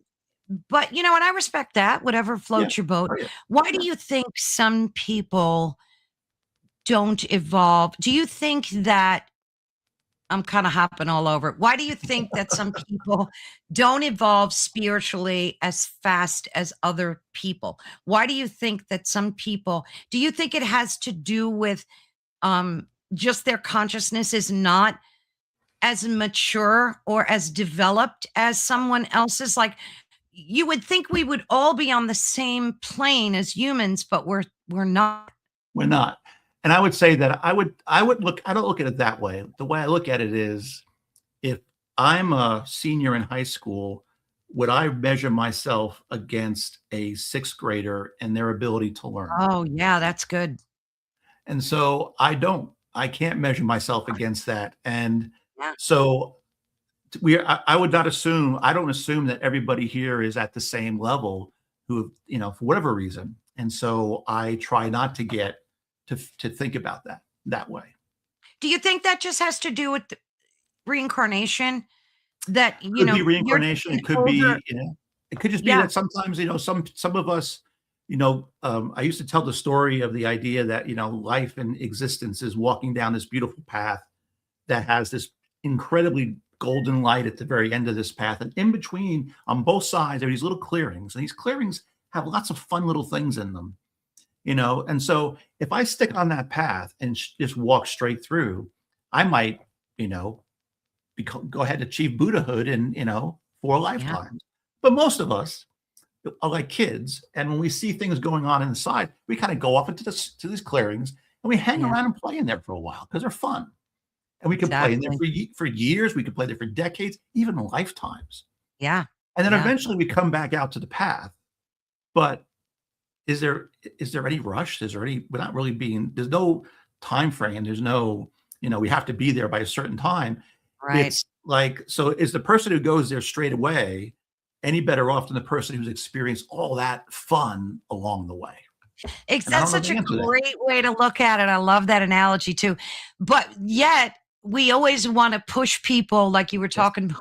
Speaker 1: but, and I respect that, whatever
Speaker 2: yeah.
Speaker 1: floats your boat.
Speaker 2: Oh yeah,
Speaker 1: Why
Speaker 2: yeah.
Speaker 1: do you think some people don't evolve? Do you think that I'm kinda hopping all over it. Why do you think that some people don't evolve spiritually as fast as other people? Why do you think that some people do you think it has to do with, just their consciousness is not as mature or as developed as someone else's? Like, you would think we would all be on the same plane as humans, but we're not.
Speaker 2: We're not. And I would say that I don't look at it that way. The way I look at it is, if I'm a senior in high school, would I measure myself against a sixth grader and their ability to learn?
Speaker 1: Oh, yeah, that's good.
Speaker 2: And so I don't. I can't measure myself against that. And
Speaker 1: Yeah.
Speaker 2: so I would not assume, I don't assume that everybody here is at the same level, who, for whatever reason. And so I try not to get to think about that way.
Speaker 1: Do you think that just has to do with reincarnation? That,
Speaker 2: Could be
Speaker 1: you're
Speaker 2: reincarnation.
Speaker 1: getting
Speaker 2: It could
Speaker 1: older.
Speaker 2: be, it could just be
Speaker 1: Yeah,
Speaker 2: that sometimes, some of us, I used to tell the story of the idea that, life and existence is walking down this beautiful path that has this incredibly golden light at the very end of this path. And in between, on both sides, there are these little clearings. And these clearings have lots of fun little things in them, And so if I stick on that path and just walk straight through, I might, you know, go ahead and achieve Buddhahood in, 4
Speaker 1: yeah,
Speaker 2: lifetimes. But most of us are like kids, and when we see things going on inside, we kind of go off into to these clearings and we hang
Speaker 1: Yeah,
Speaker 2: around and play in there for a while because they're fun. And we can play in there
Speaker 1: exactly.
Speaker 2: for years. We can play there for decades, even lifetimes.
Speaker 1: Yeah,
Speaker 2: And then
Speaker 1: yeah,
Speaker 2: eventually we come back out to the path. But is there any rush? Is there any? We're not really being. There's no time frame. There's no. We have to be there by a certain time.
Speaker 1: right.
Speaker 2: It's like, so is the person who goes there straight away any better off than the person who's experienced all that fun along the way? And I
Speaker 1: That's
Speaker 2: don't know
Speaker 1: such
Speaker 2: the
Speaker 1: a
Speaker 2: answer to that.
Speaker 1: great way to look at it. I love that analogy too. But yet, we always want to push people, like you were
Speaker 2: Yes.
Speaker 1: talking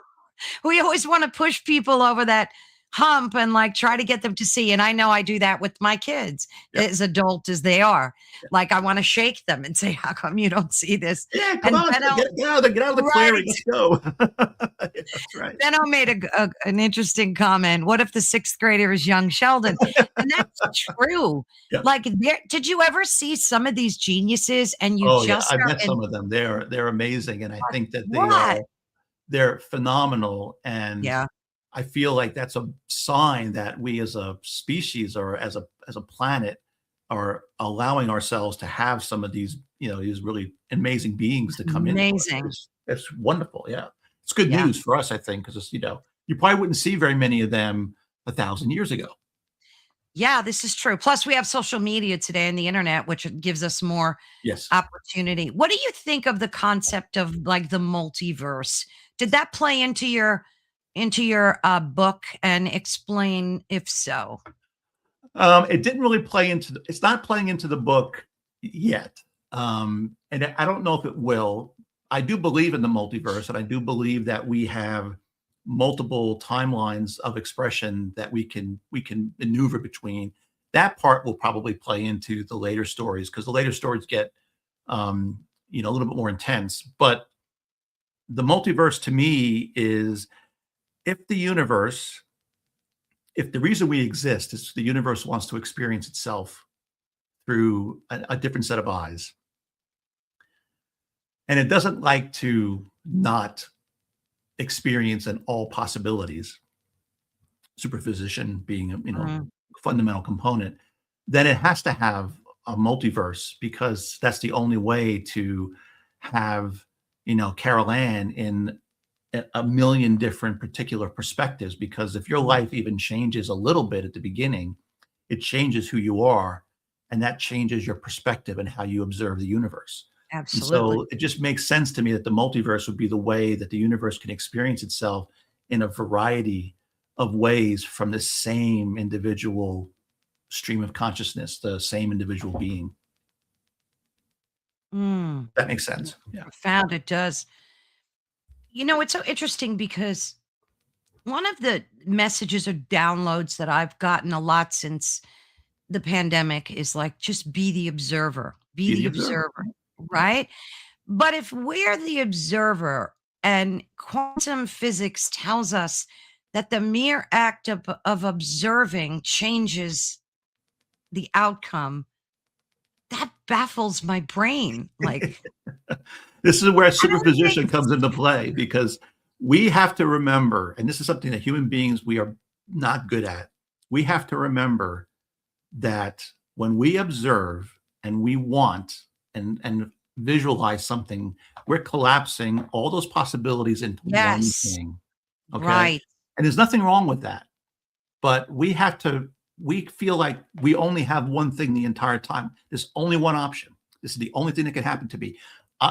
Speaker 1: we always want to push people over that hump and like try to get them to see. And I know I do that with my kids,
Speaker 2: Yep.
Speaker 1: as adult as they are.
Speaker 2: Yep.
Speaker 1: Like I want to shake them and say, "How come you don't see this?"
Speaker 2: Yeah, come
Speaker 1: And
Speaker 2: on,
Speaker 1: Benno,
Speaker 2: get out of the clearing.
Speaker 1: right?
Speaker 2: Let's go. Yeah, that's right.
Speaker 1: Benno made an interesting comment. What if the sixth grader is young Sheldon? And that's true.
Speaker 2: Yeah.
Speaker 1: Like, did you ever see some of these geniuses and you
Speaker 2: Oh, yeah,
Speaker 1: just
Speaker 2: I've
Speaker 1: are
Speaker 2: met
Speaker 1: in
Speaker 2: some of them. They're amazing, and I think that
Speaker 1: what?
Speaker 2: they're phenomenal, and
Speaker 1: Yeah,
Speaker 2: I feel like that's a sign that we as a species or as a planet are allowing ourselves to have some of these, these really amazing beings to come into us.
Speaker 1: amazing.
Speaker 2: It's wonderful, yeah. It's good
Speaker 1: Yeah.
Speaker 2: news for us, I think, because it's, you probably wouldn't see very many of them 1,000 years ago.
Speaker 1: Yeah, this is true. Plus, we have social media today and the internet, which gives us more
Speaker 2: Yes.
Speaker 1: opportunity. What do you think of the concept of like the multiverse? Did that play into your book, and explain if so?
Speaker 2: It didn't really play into it's not playing into the book yet. And I don't know if it will. I do believe in the multiverse, and I do believe that we have multiple timelines of expression that we can maneuver between. That part will probably play into the later stories because the later stories get a little bit more intense. But the multiverse to me is if the universe if the reason we exist is the universe wants to experience itself through a different set of eyes, and it doesn't like to not experience in all possibilities, superposition being a
Speaker 1: Mm,
Speaker 2: fundamental component, then it has to have a multiverse because that's the only way to have Carol Ann in a million different particular perspectives. Because if your
Speaker 1: mm,
Speaker 2: life even changes a little bit at the beginning, it changes who you are, and that changes your perspective and how you observe the universe. And
Speaker 1: absolutely.
Speaker 2: so it just makes sense to me that the multiverse would be the way that the universe can experience itself in a variety of ways from the same individual stream of consciousness, the same individual being.
Speaker 1: Mm,
Speaker 2: That makes sense. Yeah.
Speaker 1: profound. It does. It's so interesting because one of the messages or downloads that I've gotten a lot since the pandemic is like, just be the observer, be
Speaker 2: Be
Speaker 1: the
Speaker 2: the observer.
Speaker 1: observer,
Speaker 2: Yeah.
Speaker 1: right? But if we're the observer and quantum physics tells us that the mere act of observing changes the outcome, that baffles my brain. Like,
Speaker 2: This is where
Speaker 1: I don't think,
Speaker 2: superposition comes into play because we have to remember, and this is something that human beings we are not good at. We have to remember that when we observe and we want and visualize something, we're collapsing all those possibilities into one
Speaker 1: yes,
Speaker 2: thing. Okay.
Speaker 1: right.
Speaker 2: And there's nothing wrong with that. But we feel like we only have one thing the entire time. There's only one option. This is the only thing that can happen to me.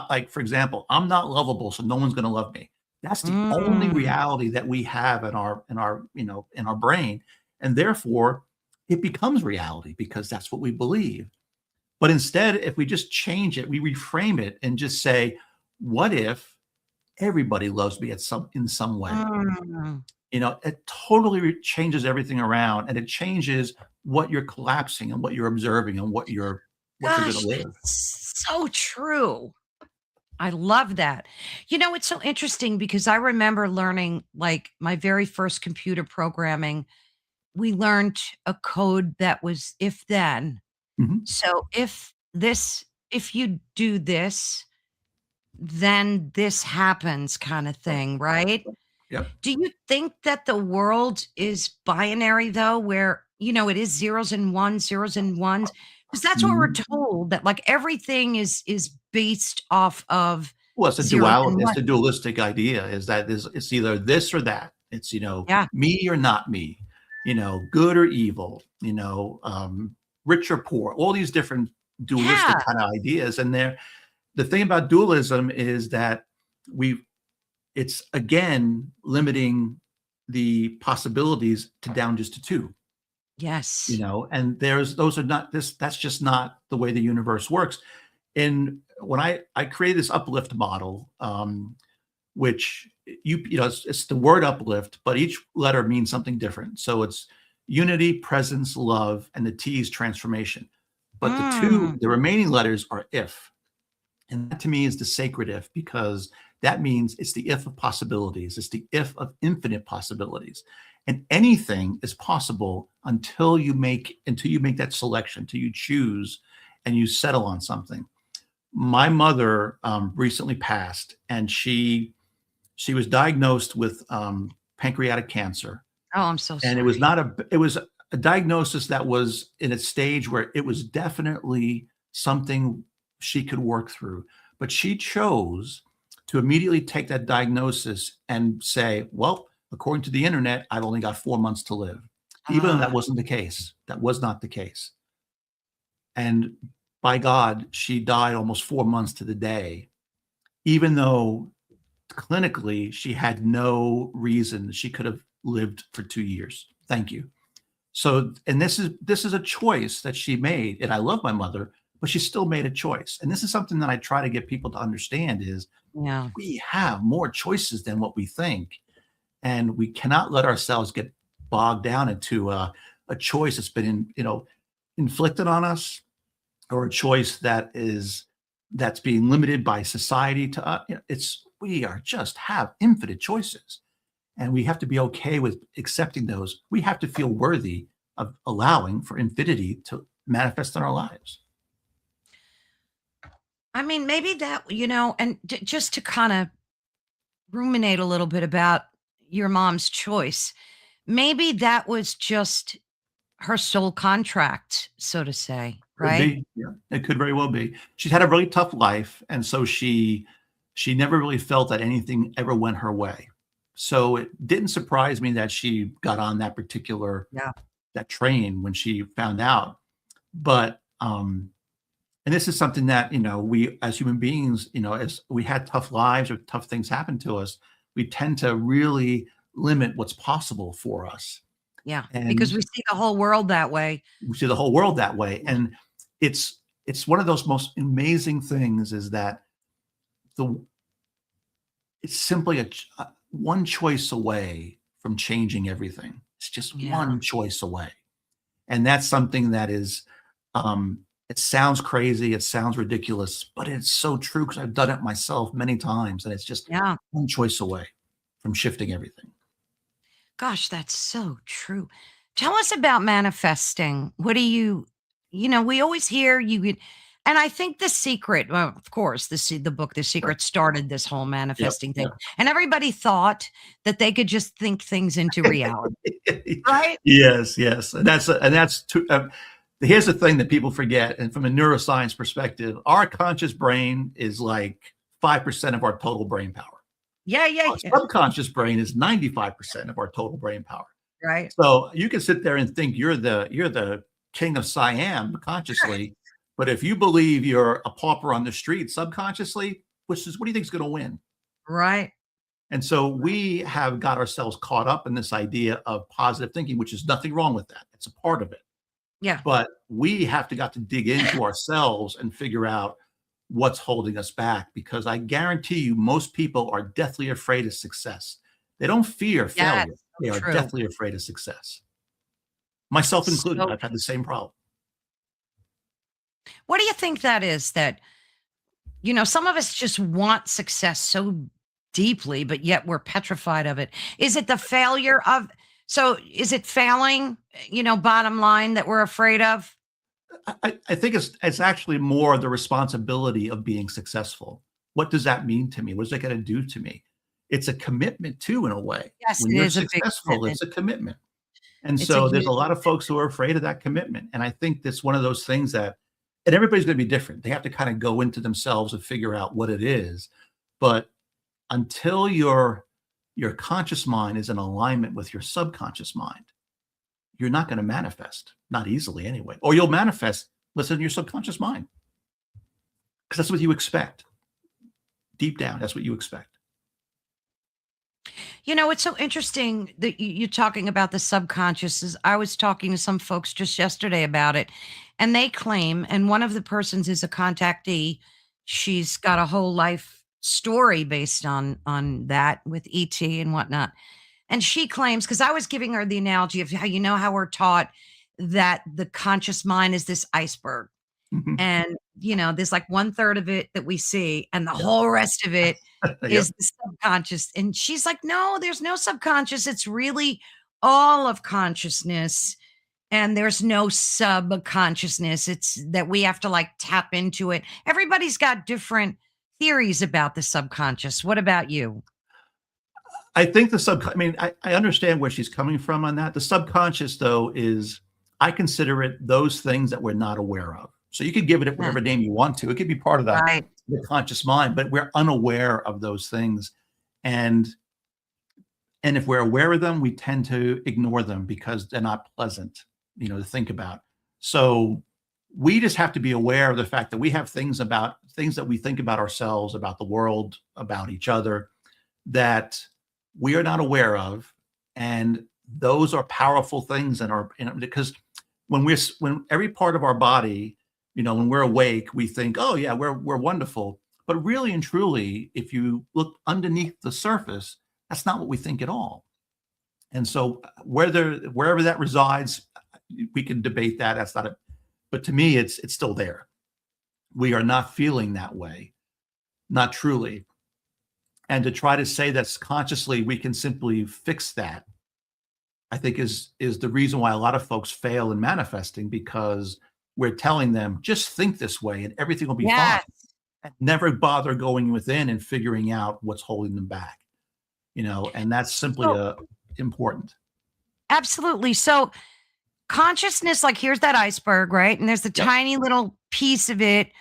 Speaker 2: Like, for example, I'm not lovable, so no one's going to love me. That's the only
Speaker 1: Mm,
Speaker 2: reality that we have in our brain, and therefore it becomes reality because that's what we believe. But instead, if we just change it, we reframe it and just say, "What if everybody loves me in some way?"
Speaker 1: mm.
Speaker 2: It totally changes everything around, and it changes what you're collapsing and what you're observing and what you're going
Speaker 1: Gosh,
Speaker 2: to live.
Speaker 1: that's so true. I love that. It's so interesting because I remember learning like my very first computer programming. We learned a code that was if then.
Speaker 2: Mhm.
Speaker 1: So if you do this, then this happens kind of
Speaker 2: Right.
Speaker 1: thing, right?
Speaker 2: Yep.
Speaker 1: Do you think that the world is binary though, where, it is zeros and ones? Because that's what we're
Speaker 2: Mhm.
Speaker 1: told, that like everything is based off of
Speaker 2: Well, it's a
Speaker 1: zeros and
Speaker 2: duality. It's
Speaker 1: ones.
Speaker 2: a dualistic idea. Is that it's either this or that. It's
Speaker 1: Yeah.
Speaker 2: me or not me. Good or evil. Rich or poor. All these different dualistic
Speaker 1: Yeah.
Speaker 2: kind of ideas. And the thing about dualism is that we it's again limiting the possibilities to down just to two.
Speaker 1: Yes.
Speaker 2: And those are not this. That's just not the way the universe works. And when I created this uplift model, which it's the word uplift, but each letter means something different. So it's unity, presence, love, and the T is transformation. But
Speaker 1: Mm.
Speaker 2: the remaining letters are if, and that to me is the sacred if, because that means it's the if of possibilities. It's the if of infinite possibilities. And anything is possible until you make that selection, until you choose and you settle on something. My mother recently passed, and she was diagnosed with pancreatic cancer,
Speaker 1: Oh, I'm so
Speaker 2: and
Speaker 1: sorry.
Speaker 2: it was a diagnosis that was in a stage where it was definitely something she could work through. But she chose to immediately take that diagnosis and say, well, according to the internet, I've only got 4 months to live. Even though that
Speaker 1: Ah,
Speaker 2: wasn't the case. That was not the case. And by God, she died almost 4 months to the day, even though clinically she had no reason she could have lived for 2 years. Thank you. So, and this is a choice that she made. And I love my mother, but she still made a choice. And this is something that I try to get people to understand is
Speaker 1: yeah.
Speaker 2: we have more choices than what we think. And we cannot let ourselves get bogged down into a choice that's been inflicted on us, or a choice that's being limited by society to us. It's we are just have infinite choices, and we have to be okay with accepting those. We have to feel worthy of allowing for infinity to manifest in our lives.
Speaker 1: I mean, maybe that, and just to kind of ruminate a little bit about your mom's choice, maybe that was just her soul contract, so to say,
Speaker 2: Could
Speaker 1: right?
Speaker 2: be, yeah, it could very well be. She's had a really tough life, and so she never really felt that anything ever went her way. So it didn't surprise me that she got on
Speaker 1: Yeah.
Speaker 2: that train when she found out. But and this is something that we as human beings, as we had tough lives or tough things happen to us, we tend to really limit what's possible for us,
Speaker 1: Yeah. Because
Speaker 2: and
Speaker 1: we see the whole world that way.
Speaker 2: we see the whole world that way. And it's one of those most amazing things is that the it's simply one choice away from changing everything. It's just
Speaker 1: Yeah.
Speaker 2: one choice away. And that's something that is, it sounds crazy, it sounds ridiculous, but it's so true because I've done it myself many times. And it's just
Speaker 1: Yeah.
Speaker 2: one choice away from shifting everything.
Speaker 1: Gosh, that's so true. Tell us about manifesting. What do we always hear and I think The Secret, well, of course, the book The
Speaker 2: Right.
Speaker 1: Secret started this whole
Speaker 2: Yep.
Speaker 1: manifesting thing.
Speaker 2: Yep.
Speaker 1: And everybody thought that they could just think things into reality, right?
Speaker 2: Yes, yes. Here's the thing that people forget. And from a neuroscience perspective, our conscious brain is like 5% of our total brain power.
Speaker 1: Yeah, yeah,
Speaker 2: Our
Speaker 1: yeah.
Speaker 2: subconscious brain is 95% of our total brain power.
Speaker 1: Right.
Speaker 2: So you can sit there and think you're the king of Siam consciously, but if you believe you're a pauper on the street subconsciously, what do you think is going to win?
Speaker 1: Right.
Speaker 2: And so we have got ourselves caught up in this idea of positive thinking, which is nothing wrong with that. It's a part of it.
Speaker 1: Yeah.
Speaker 2: But we have got to dig into ourselves and figure out what's holding us back, because I guarantee you most people are deathly afraid of success. They don't fear
Speaker 1: Yeah.
Speaker 2: failure.
Speaker 1: So
Speaker 2: They are
Speaker 1: true.
Speaker 2: deathly afraid of success. Myself included.
Speaker 1: So
Speaker 2: I've had the same problem.
Speaker 1: what do you think that is that, some of us just want success so deeply, but yet we're petrified of it. Is it the failure of, so is it failing, bottom line that we're afraid of?
Speaker 2: I think it's actually more the responsibility of being successful. What does that mean to me? What is that going to do to me? it's a commitment too, in a way.
Speaker 1: Yes,
Speaker 2: When
Speaker 1: it
Speaker 2: you're
Speaker 1: is a big
Speaker 2: successful,
Speaker 1: commitment.
Speaker 2: it's a commitment. And
Speaker 1: It's a
Speaker 2: so there's a
Speaker 1: huge
Speaker 2: lot of folks who are afraid of that commitment. And I think that's one of those things that, and everybody's going to be different. They have to kind of go into themselves and figure out what it is. But until your conscious mind is in alignment with your subconscious mind, you're not going to manifest, not easily anyway. Or you'll manifest, listen to your subconscious mind, because that's what you expect. Deep down, that's what you expect.
Speaker 1: It's so interesting that you're talking about the subconscious. I was talking to some folks just yesterday about it, and they claim, and one of the persons is a contactee. She's got a whole life story based on that with ET and whatnot. And she claims, because I was giving her the analogy of how we're taught that the conscious mind is this iceberg.
Speaker 2: Mhm.
Speaker 1: And, there's like one third of it that we see, and the
Speaker 2: Yep.
Speaker 1: whole rest of it
Speaker 2: Yep.
Speaker 1: is the subconscious. And she's like, no, there's no subconscious. It's really all of consciousness. And there's no subconsciousness. It's that we have to like tap into it. Everybody's got different theories about the subconscious. What about you?
Speaker 2: I think I mean, I understand where she's coming from on that. The subconscious, though, I consider it those things that we're not aware of. So you could give it
Speaker 1: Yeah,
Speaker 2: whatever name you want to. It could be part of
Speaker 1: right.
Speaker 2: the conscious mind, but we're unaware of those things. And if we're aware of them, we tend to ignore them because they're not pleasant, to think about. So we just have to be aware of the fact that we have things that we think about ourselves, about the world, about each other, that we are not aware of. And those are powerful things because when every part of our body, when we're awake, we think, oh yeah, we're wonderful. But really and truly, if you look underneath the surface, that's not what we think at all. And so wherever that resides, we can debate that. That's not it. But to me, it's still there. We are not feeling that way, not truly. And to try to say that consciously we can simply fix that, I think is the reason why a lot of folks fail in manifesting, because we're telling them just think this way and everything will be fine.
Speaker 1: Yes.
Speaker 2: And never bother going within and figuring out what's holding them back. And that's simply
Speaker 1: So
Speaker 2: important.
Speaker 1: absolutely. So consciousness, like here's that iceberg, right? And there's the
Speaker 2: Yep.
Speaker 1: tiny little piece of it,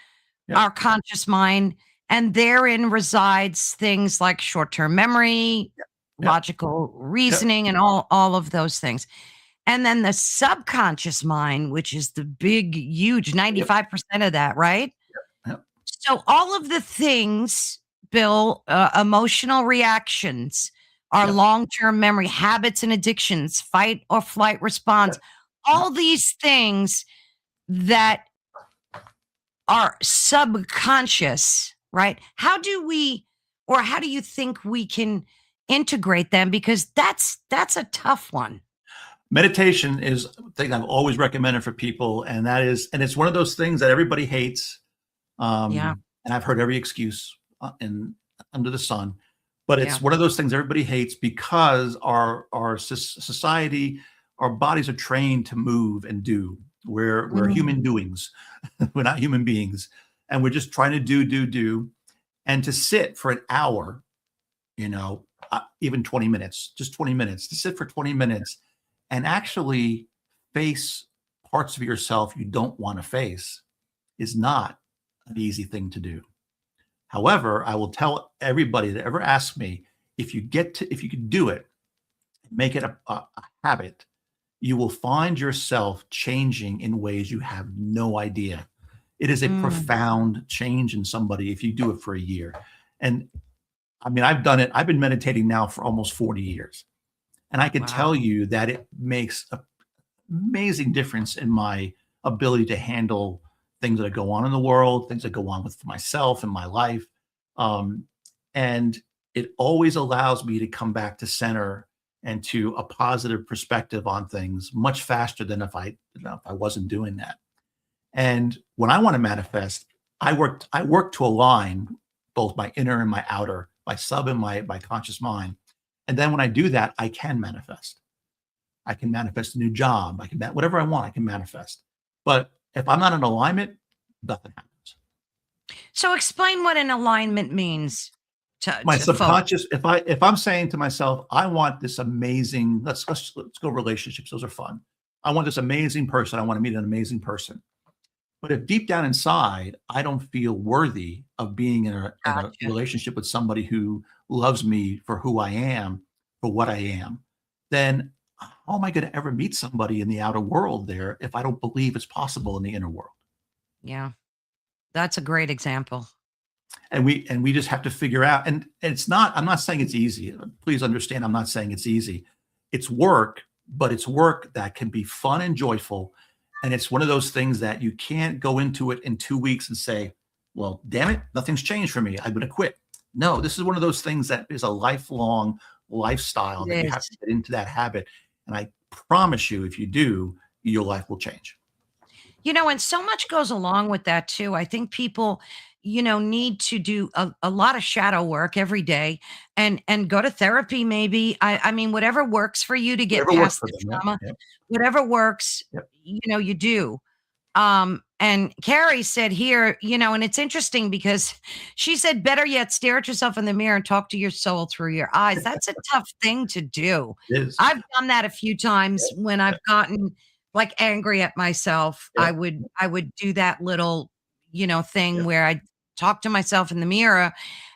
Speaker 2: Yep.
Speaker 1: our conscious mind, and therein resides things like short-term memory,
Speaker 2: Yep.
Speaker 1: logical
Speaker 2: Yep.
Speaker 1: reasoning, and all of those things. And then the subconscious mind, which is the big, huge
Speaker 2: Yep.
Speaker 1: 95% of that, right?
Speaker 2: Yep.
Speaker 1: So all of the things, Bill, emotional reactions, our
Speaker 2: Yep.
Speaker 1: long-term memory, habits and addictions, fight or flight response,
Speaker 2: Yep.
Speaker 1: all these things that are subconscious, right? How do you think we can integrate them? Because that's a tough one.
Speaker 2: Meditation is a thing I've always recommended for people, and it's one of those things that everybody hates.
Speaker 1: Yeah,
Speaker 2: And I've heard every excuse under the sun, but
Speaker 1: yeah.
Speaker 2: it's one of those things everybody hates because our society, our bodies are trained to move and do. We're human
Speaker 1: Mm,
Speaker 2: doings. We're not human beings, and we're just trying to do, and to sit for an hour, even 20 minutes, just 20 minutes, to sit for 20 minutes and actually face parts of yourself you don't want to face is not an easy thing to do. However, I will tell everybody that ever asks me, if you can do it, make it a habit, you will find yourself changing in ways you have no idea. It is a
Speaker 1: mm.
Speaker 2: profound change in somebody if you do it for a year. And I mean, I've done it. I've been meditating now for almost 40 years. And I can
Speaker 1: Wow.
Speaker 2: tell you that it makes an amazing difference in my ability to handle things that go on in the world, things that go on with myself and my life. Um, and it always allows me to come back to center and to a positive perspective on things much faster than if I wasn't doing that. And when I want to manifest, I work to align both my inner and my outer, my sub and my conscious mind. And then when I do that, I can manifest. I can manifest a new job. I can whatever I want, I can manifest. But if I'm not in alignment, nothing happens.
Speaker 1: So explain what an alignment means.
Speaker 2: My
Speaker 1: to folks.
Speaker 2: subconscious, if I'm saying to myself, I want this amazing, let's go relationships. Those are fun. I want this amazing person. I want to meet an amazing person. But if deep down inside, I don't feel worthy of being in a
Speaker 1: Gotcha.
Speaker 2: relationship with somebody who loves me for who I am, for what I am, then how am I going to ever meet somebody in the outer world there if I don't believe it's possible in the inner world?
Speaker 1: Yeah, that's a great example.
Speaker 2: And we just have to figure out, and it's not, I'm not saying it's easy. Please understand, I'm not saying it's easy. It's work, but it's work that can be fun and joyful. And it's one of those things that you can't go into it in 2 weeks and say, well, damn it, nothing's changed for me, I'm going to quit. No, this is one of those things that is a lifelong lifestyle that
Speaker 1: It
Speaker 2: you have
Speaker 1: is.
Speaker 2: to get into that habit. And I promise you, if you do, your life will change.
Speaker 1: And so much goes along with that too. I think people, need to do a lot of shadow work every day and go to therapy maybe. I mean, whatever works for you to get
Speaker 2: Whatever works
Speaker 1: past
Speaker 2: for
Speaker 1: the
Speaker 2: them. Yep,
Speaker 1: trauma,
Speaker 2: yep,
Speaker 1: whatever works,
Speaker 2: yep.
Speaker 1: you do. And Carrie said here, and it's interesting because she said, better yet, stare at yourself in the mirror and talk to your soul through your eyes. That's a tough thing to do.
Speaker 2: It is.
Speaker 1: I've done that a few times
Speaker 2: Yep,
Speaker 1: when I've gotten like angry at myself. I
Speaker 2: yep,
Speaker 1: would I would do that little, thing
Speaker 2: yep,
Speaker 1: where I talk to myself in the mirror,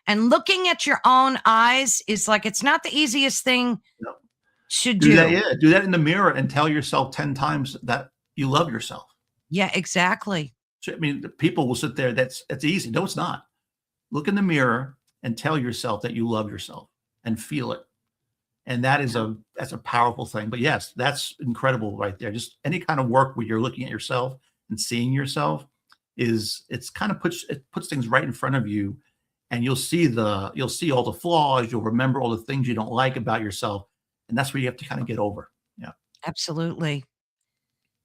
Speaker 1: and looking at your own eyes is like it's not the easiest thing
Speaker 2: yep.
Speaker 1: to
Speaker 2: Do that,
Speaker 1: do.
Speaker 2: yeah, do that in the mirror and tell yourself 10 times that you love yourself.
Speaker 1: Yeah, exactly.
Speaker 2: So, I mean, the people will sit there, that's easy. No, it's not. Look in the mirror and tell yourself that you love yourself and feel it. And that's a powerful thing. But yes, that's incredible right there. Just any kind of work where you're looking at yourself and seeing yourself it's kind of puts things right in front of you, and you'll see all the flaws, you'll remember all the things you don't like about yourself, and that's where you have to kind of get over. Yeah.
Speaker 1: Absolutely.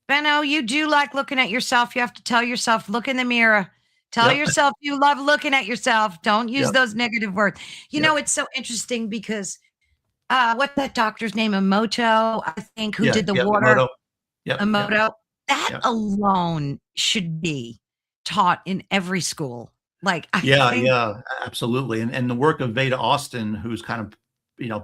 Speaker 1: Benno, you do like looking at yourself. You have to tell yourself, look in the mirror. Tell
Speaker 2: Yep.
Speaker 1: yourself you love looking at yourself. Don't use
Speaker 2: Yep.
Speaker 1: those negative words.
Speaker 2: Yep.
Speaker 1: It's so interesting because what's that doctor's name? Emoto, I think, who
Speaker 2: Yeah.
Speaker 1: did the
Speaker 2: Yep.
Speaker 1: water.
Speaker 2: Emoto. Yep. Yep.
Speaker 1: Emoto. That
Speaker 2: Yep.
Speaker 1: alone should be taught in every school. Like, I
Speaker 2: Yeah.
Speaker 1: think
Speaker 2: Yeah. Absolutely. And the work of Veda Austin, who's kind of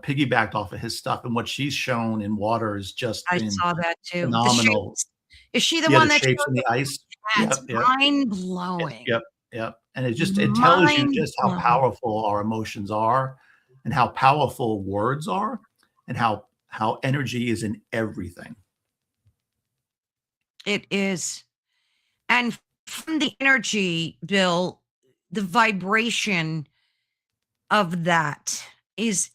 Speaker 2: piggybacked off of his stuff, and what she's shown in water has just
Speaker 1: I
Speaker 2: been
Speaker 1: saw that too. The
Speaker 2: phenomenal.
Speaker 1: shapes. Is she the
Speaker 2: Yeah,
Speaker 1: one
Speaker 2: the
Speaker 1: that
Speaker 2: shapes
Speaker 1: showed
Speaker 2: in
Speaker 1: it?
Speaker 2: the ice.
Speaker 1: That's
Speaker 2: Yep. Yep.
Speaker 1: mind
Speaker 2: Yep,
Speaker 1: blowing.
Speaker 2: yep, yep, and it tells you
Speaker 1: Mind
Speaker 2: just how
Speaker 1: blowing.
Speaker 2: powerful our emotions are, and how powerful words are, and how energy is in everything.
Speaker 1: It is. And from the energy, Bill, the vibration of that is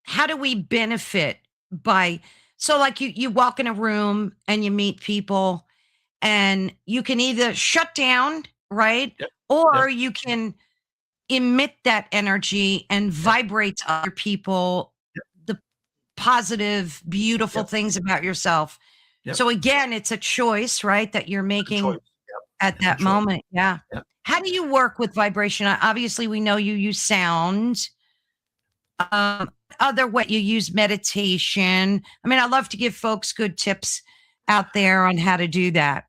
Speaker 1: how do we benefit by so like you walk in a room and you meet people and you can either shut down, right?
Speaker 2: Yep,
Speaker 1: Or
Speaker 2: yep,
Speaker 1: you can emit that energy and
Speaker 2: yep,
Speaker 1: vibrate to other people
Speaker 2: yep,
Speaker 1: the positive, beautiful
Speaker 2: yep,
Speaker 1: things about yourself.
Speaker 2: yep.
Speaker 1: So again, it's a choice, right? That you're
Speaker 2: It's a choice.
Speaker 1: making
Speaker 2: Yep,
Speaker 1: at
Speaker 2: it's a
Speaker 1: that
Speaker 2: choice.
Speaker 1: moment. Yeah.
Speaker 2: Yep.
Speaker 1: How do you work with vibration? Obviously, we know you use sound. Other way you use meditation. I mean, I love to give folks good tips out there on how to do that.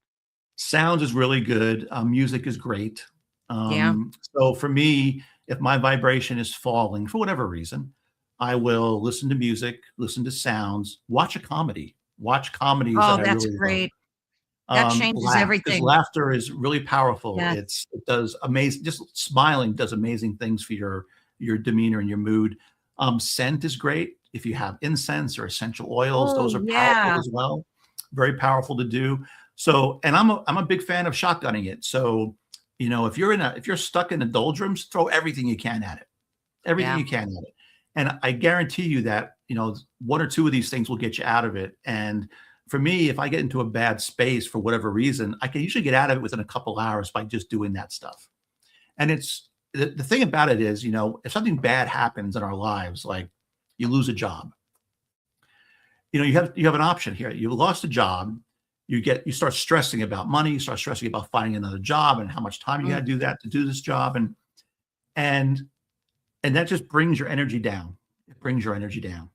Speaker 2: Sounds is really good. Music is great.
Speaker 1: Yeah.
Speaker 2: So for me, if my vibration is falling for whatever reason, I will listen to music, listen to sounds, watch a comedy, watch comedies
Speaker 1: Oh,
Speaker 2: that I
Speaker 1: that's
Speaker 2: really love.
Speaker 1: great. That changes
Speaker 2: Laugh, because
Speaker 1: everything.
Speaker 2: laughter is really powerful.
Speaker 1: Yes.
Speaker 2: It does amazing. Just smiling does amazing things for your demeanor and your mood. Scent is great. If you have incense or essential oils,
Speaker 1: Oh,
Speaker 2: those are powerful
Speaker 1: yeah.
Speaker 2: as well. Very powerful to do. So, and I'm a big fan of shotgunning it. So, if you're stuck in the doldrums, throw everything you can at it. Everything
Speaker 1: Yeah.
Speaker 2: you can at it. And I guarantee you that, one or two of these things will get you out of it. And for me, if I get into a bad space for whatever reason, I can usually get out of it within a couple hours by just doing that stuff. And it's the thing about it is, if something bad happens in our lives, like you lose a job, you have an option here. You lost a job, you start stressing about money, you start stressing about finding another job and how much time you got
Speaker 1: Mm.
Speaker 2: to do that to do this job, and that just brings your energy down. It brings your energy down.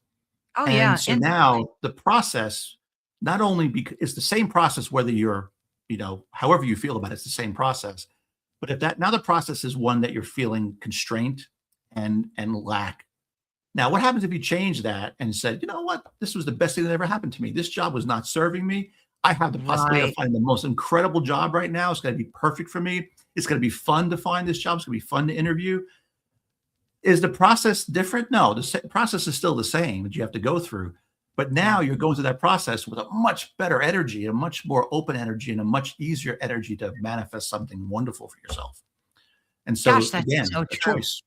Speaker 1: Oh,
Speaker 2: And
Speaker 1: yeah.
Speaker 2: so
Speaker 1: Instantly.
Speaker 2: now the process, not only because it's the same process, whether you're, however you feel about it, it's the same process. But if that now the process is one that you're feeling constraint and lack. Now, what happens if you change that and said, you know what, this was the best thing that ever happened to me. This job was not serving me. I have the possibility of
Speaker 1: Right.
Speaker 2: finding the most incredible job right now. It's going to be perfect for me. It's going to be fun to find this job. It's going to be fun to interview. Is the process different? No, the process is still the same that you have to go through. But now
Speaker 1: Yeah.
Speaker 2: you're going through that process with a much better energy, a much more open energy, and a much easier energy to manifest something wonderful for yourself. And
Speaker 1: Gosh,
Speaker 2: so,
Speaker 1: that's
Speaker 2: again,
Speaker 1: so
Speaker 2: a
Speaker 1: true.
Speaker 2: choice.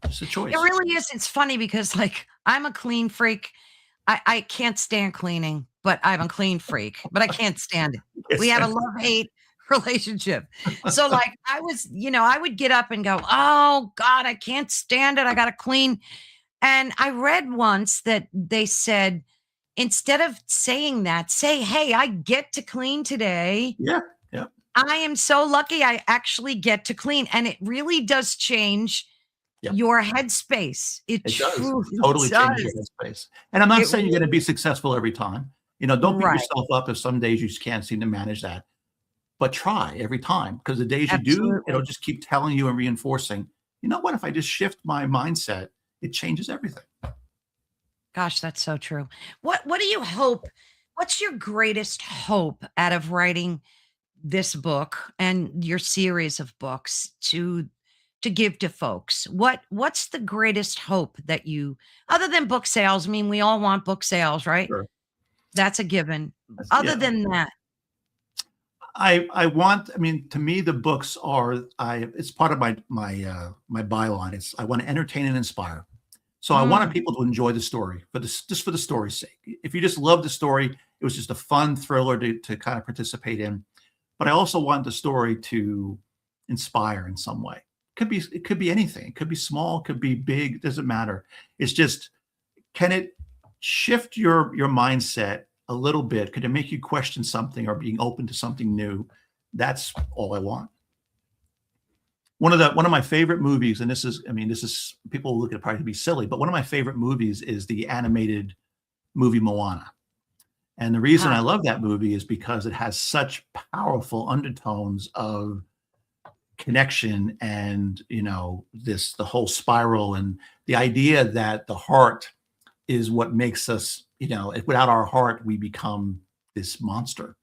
Speaker 2: It's a
Speaker 1: It
Speaker 2: choice.
Speaker 1: really is. It's funny because, like, I'm a clean freak. I can't stand cleaning, but I'm a clean freak, but I can't stand it. We
Speaker 2: Yes.
Speaker 1: have a love-hate relationship. So, like, I would get up and go, "Oh god, I can't stand it. I gotta clean." And I read once that they said, instead of saying that, say, "Hey, I get to clean today.
Speaker 2: Yeah. Yeah.
Speaker 1: I am so lucky I actually get to clean." And it really does change
Speaker 2: Yeah.
Speaker 1: your headspace. It
Speaker 2: It does. It
Speaker 1: truly
Speaker 2: totally changes your
Speaker 1: does.
Speaker 2: headspace. And I'm not
Speaker 1: It
Speaker 2: saying you're
Speaker 1: really
Speaker 2: going to be successful every time. Don't beat
Speaker 1: right.
Speaker 2: yourself up if some days you just can't seem to manage that. But try every time, because the days you do, it'll
Speaker 1: Absolutely.
Speaker 2: just keep telling you and reinforcing, you know what? If I just shift my mindset, it changes everything.
Speaker 1: Gosh, that's so true. What do you hope? What's your greatest hope out of writing this book and your series of books to give to folks? What's the greatest hope that you, other than book sales? I mean, we all want book sales, right?
Speaker 2: Sure.
Speaker 1: That's a given. Other
Speaker 2: Yeah.
Speaker 1: than that,
Speaker 2: I mean, to me, the books are it's part of my byline. I want to entertain and inspire. So I wanted
Speaker 1: mm,
Speaker 2: people to enjoy the story just for the story's sake. If you just love the story, it was just a fun thriller to kind of participate in. But I also want the story to inspire in some way. It could be anything. It could be small, it could be big, it doesn't matter. It's just, can it shift your mindset a little bit? Could it make you question something or being open to something new? That's all I want. One of my favorite movies, and this is people look at it probably to be silly, but one of my favorite movies is the animated movie Moana. And the reason I
Speaker 1: ah,
Speaker 2: love that movie is because it has such powerful undertones of connection and the whole spiral and the idea that the heart is what makes us, if without our heart we become this monster.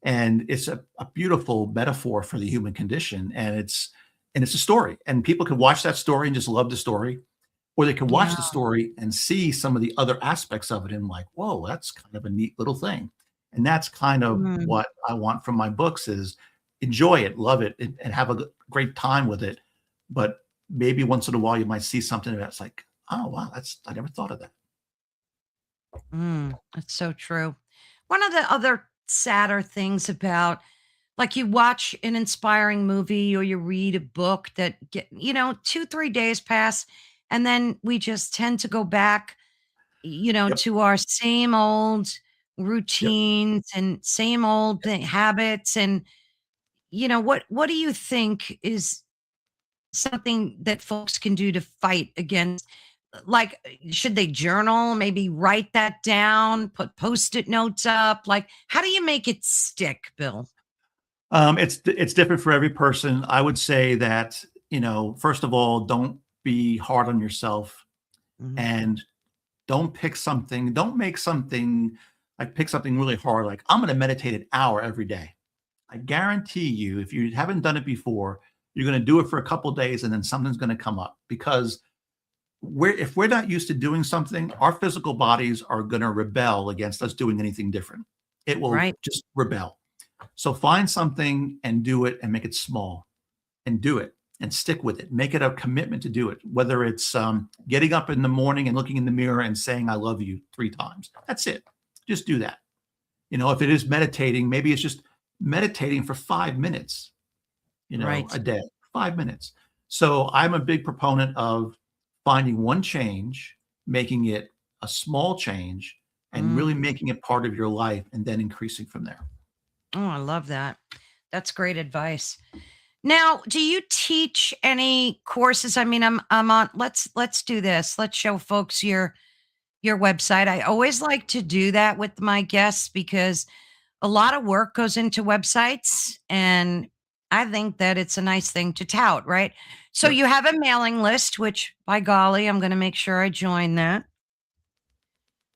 Speaker 2: And it's a beautiful metaphor for the human condition, and it's a story, and people can watch that story and just love the story, or they can
Speaker 1: yeah.
Speaker 2: watch the story and see some of the other aspects of it and like, whoa, that's kind of a neat little thing. And that's kind of
Speaker 1: Mm,
Speaker 2: what I want from my books is enjoy it, love it, and have a great time with it. But maybe once in a while you might see something that's like, oh wow, I never thought of that.
Speaker 1: that's so true. One of the other sadder things about, like, you watch an inspiring movie or you read a book that 2, 3 days pass, and then we just tend to go back,
Speaker 2: Yep.
Speaker 1: to our same old
Speaker 2: Yep.
Speaker 1: routines and same old habits. And, what do you think is something that folks can do to fight against, like, should they journal, maybe write that down, put Post-it notes up? Like, how do you make it stick, Bill?
Speaker 2: It's different for every person. I would say that, first of all, don't be hard on yourself,
Speaker 1: Mhm.
Speaker 2: and don't make something like pick something really hard. Like, I'm going to meditate an hour every day. I guarantee you, if you haven't done it before, you're going to do it for a couple days and then something's going to come up because if we're not used to doing something, our physical bodies are going to rebel against us doing anything different. It will
Speaker 1: Right.
Speaker 2: just rebel. So find something and do it and make it small and do it and stick with it. Make it a commitment to do it, whether it's getting up in the morning and looking in the mirror and saying, I love you 3 times. That's it. Just do that. If it is meditating, maybe it's just meditating for 5 minutes,
Speaker 1: Right.
Speaker 2: a day, 5 minutes. So I'm a big proponent of finding one change, making it a small change, and really
Speaker 1: Mm.
Speaker 2: making it part of your life and then increasing from there.
Speaker 1: Oh, I love that. That's great advice. Now, do you teach any courses? I mean, I'm on, let's do this. Let's show folks your website. I always like to do that with my guests because a lot of work goes into websites, and I think that it's a nice thing to tout, right? So
Speaker 2: Yep.
Speaker 1: you have a mailing list, which by golly, I'm going to make sure I join that.